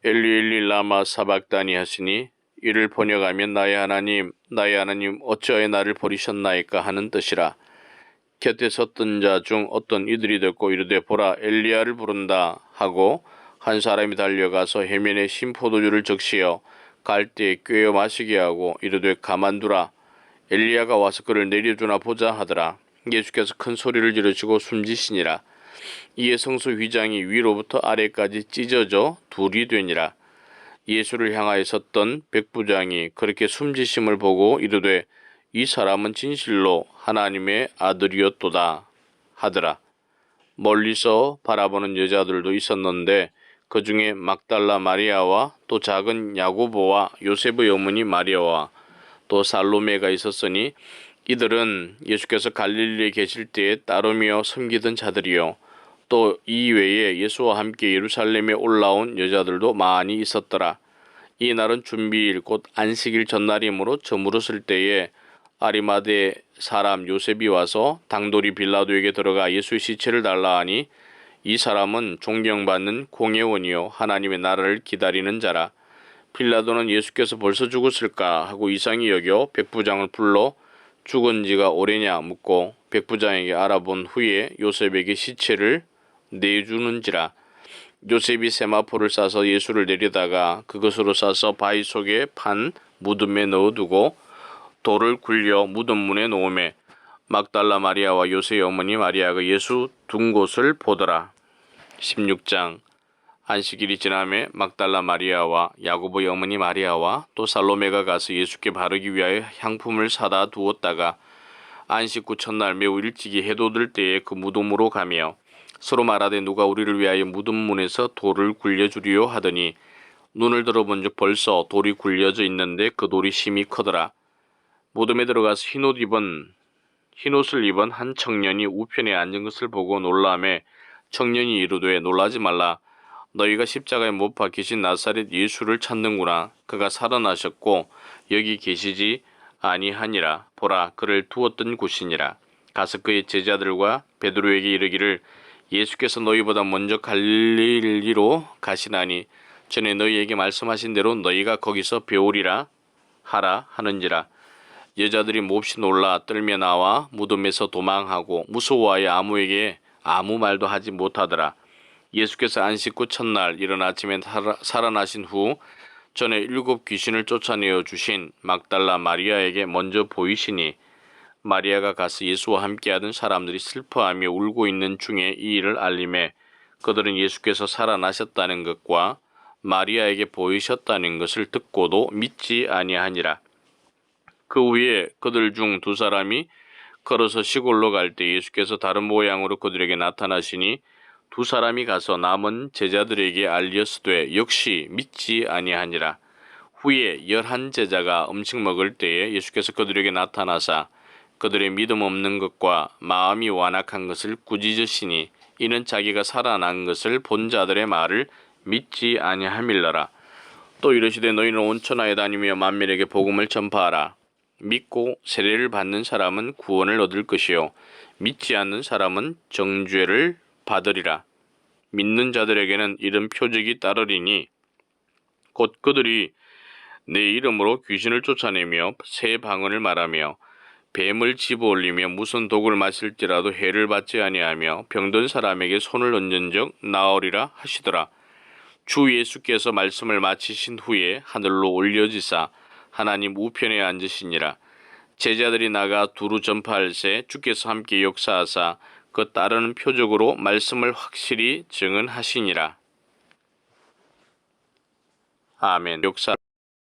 엘리 엘리 라마 사박다니 하시니 이를 번역하면 나의 하나님 어찌하여 나를 버리셨나이까 하는 뜻이라. 곁에 섰던 자 중 어떤 이들이 듣고 이르되 보라 엘리야를 부른다 하고 한 사람이 달려가서 해면에 신 포도주를 적시어 갈대에 꿰어 마시게 하고 이르되 가만두라 엘리야가 와서 그를 내려주나 보자 하더라. 예수께서 큰 소리를 지르시고 숨지시니라. 이에 성소 휘장이 위로부터 아래까지 찢어져 둘이 되니라. 예수를 향하여 섰던 백부장이 그렇게 숨지심을 보고 이르되 이 사람은 진실로 하나님의 아들이었도다 하더라. 멀리서 바라보는 여자들도 있었는데 그 중에 막달라 마리아와 또 작은 야고보와 요셉의 어머니 마리아와 또 살로메가 있었으니 이들은 예수께서 갈릴리에 계실 때에 따르며 섬기던 자들이요 또 이 외에 예수와 함께 예루살렘에 올라온 여자들도 많이 있었더라. 이 날은 준비일 곧 안식일 전날이므로 저물었을 때에 아리마대 사람 요셉이 와서 당돌이 빌라도에게 들어가 예수의 시체를 달라 하니 이 사람은 존경받는 공회원이요 하나님의 나라를 기다리는 자라. 빌라도는 예수께서 벌써 죽었을까 하고 이상히 여겨 백부장을 불러 죽은 지가 오래냐 묻고 백부장에게 알아본 후에 요셉에게 시체를 내주는지라. 요셉이 세마포를 싸서 예수를 내려다가 그것으로 싸서 바위 속에 판 무덤에 넣어두고 돌을 굴려 무덤 문에 놓음에 막달라 마리아와 요셉의 어머니 마리아가 예수 둔 곳을 보더라. 16장 안식일이 지나매 막달라 마리아와 야고보의 어머니 마리아와 또 살로메가 가서 예수께 바르기 위하여 향품을 사다 두었다가 안식 후 첫날 매우 일찍이 해도 들 때에 그 무덤으로 가며 서로 말하되 누가 우리를 위하여 무덤 문에서 돌을 굴려주리요 하더니 눈을 들어본즉 벌써 돌이 굴려져 있는데 그 돌이 심히 크더라. 무덤에 들어가서 흰옷을 입은 한 청년이 우편에 앉은 것을 보고 놀라매 청년이 이르되 놀라지 말라. 너희가 십자가에 못 박히신 나사렛 예수를 찾는구나. 그가 살아나셨고 여기 계시지 아니하니라. 보라 그를 두었던 곳이니라. 가서 그의 제자들과 베드로에게 이르기를 예수께서 너희보다 먼저 갈릴리로 가시나니 전에 너희에게 말씀하신 대로 너희가 거기서 배우리라 하라 하는지라. 여자들이 몹시 놀라 떨며 나와 무덤에서 도망하고 무서워하여 아무에게 아무 말도 하지 못하더라. 예수께서 안식 후 첫날 이른 아침에 살아나신 후 전에 7 귀신을 쫓아내어 주신 막달라 마리아에게 먼저 보이시니 마리아가 가서 예수와 함께하던 사람들이 슬퍼하며 울고 있는 중에 이 일을 알림해 그들은 예수께서 살아나셨다는 것과 마리아에게 보이셨다는 것을 듣고도 믿지 아니하니라. 그 후에 그들 중 2 사람이 걸어서 시골로 갈 때 예수께서 다른 모양으로 그들에게 나타나시니 2 사람이 가서 남은 제자들에게 알렸으되 역시 믿지 아니하니라. 후에 11 제자가 음식 먹을 때에 예수께서 그들에게 나타나사 그들의 믿음 없는 것과 마음이 완악한 것을 꾸짖으시니 이는 자기가 살아난 것을 본 자들의 말을 믿지 아니함일러라. 또 이르시되 너희는 온 천하에 다니며 만민에게 복음을 전파하라. 믿고 세례를 받는 사람은 구원을 얻을 것이요 믿지 않는 사람은 정죄를 받으리라. 믿는 자들에게는 이런 표적이 따르리니 곧 그들이 내 이름으로 귀신을 쫓아내며 새 방언을 말하며 뱀을 집어올리며 무슨 독을 마실지라도 해를 받지 아니하며 병든 사람에게 손을 얹은즉 나으리라 하시더라. 주 예수께서 말씀을 마치신 후에 하늘로 올려지사 하나님 우편에 앉으시니라. 제자들이 나가 두루 전파할새 주께서 함께 역사하사 그 따르는 표적으로 말씀을 확실히 증언하시니라. 아멘. 역사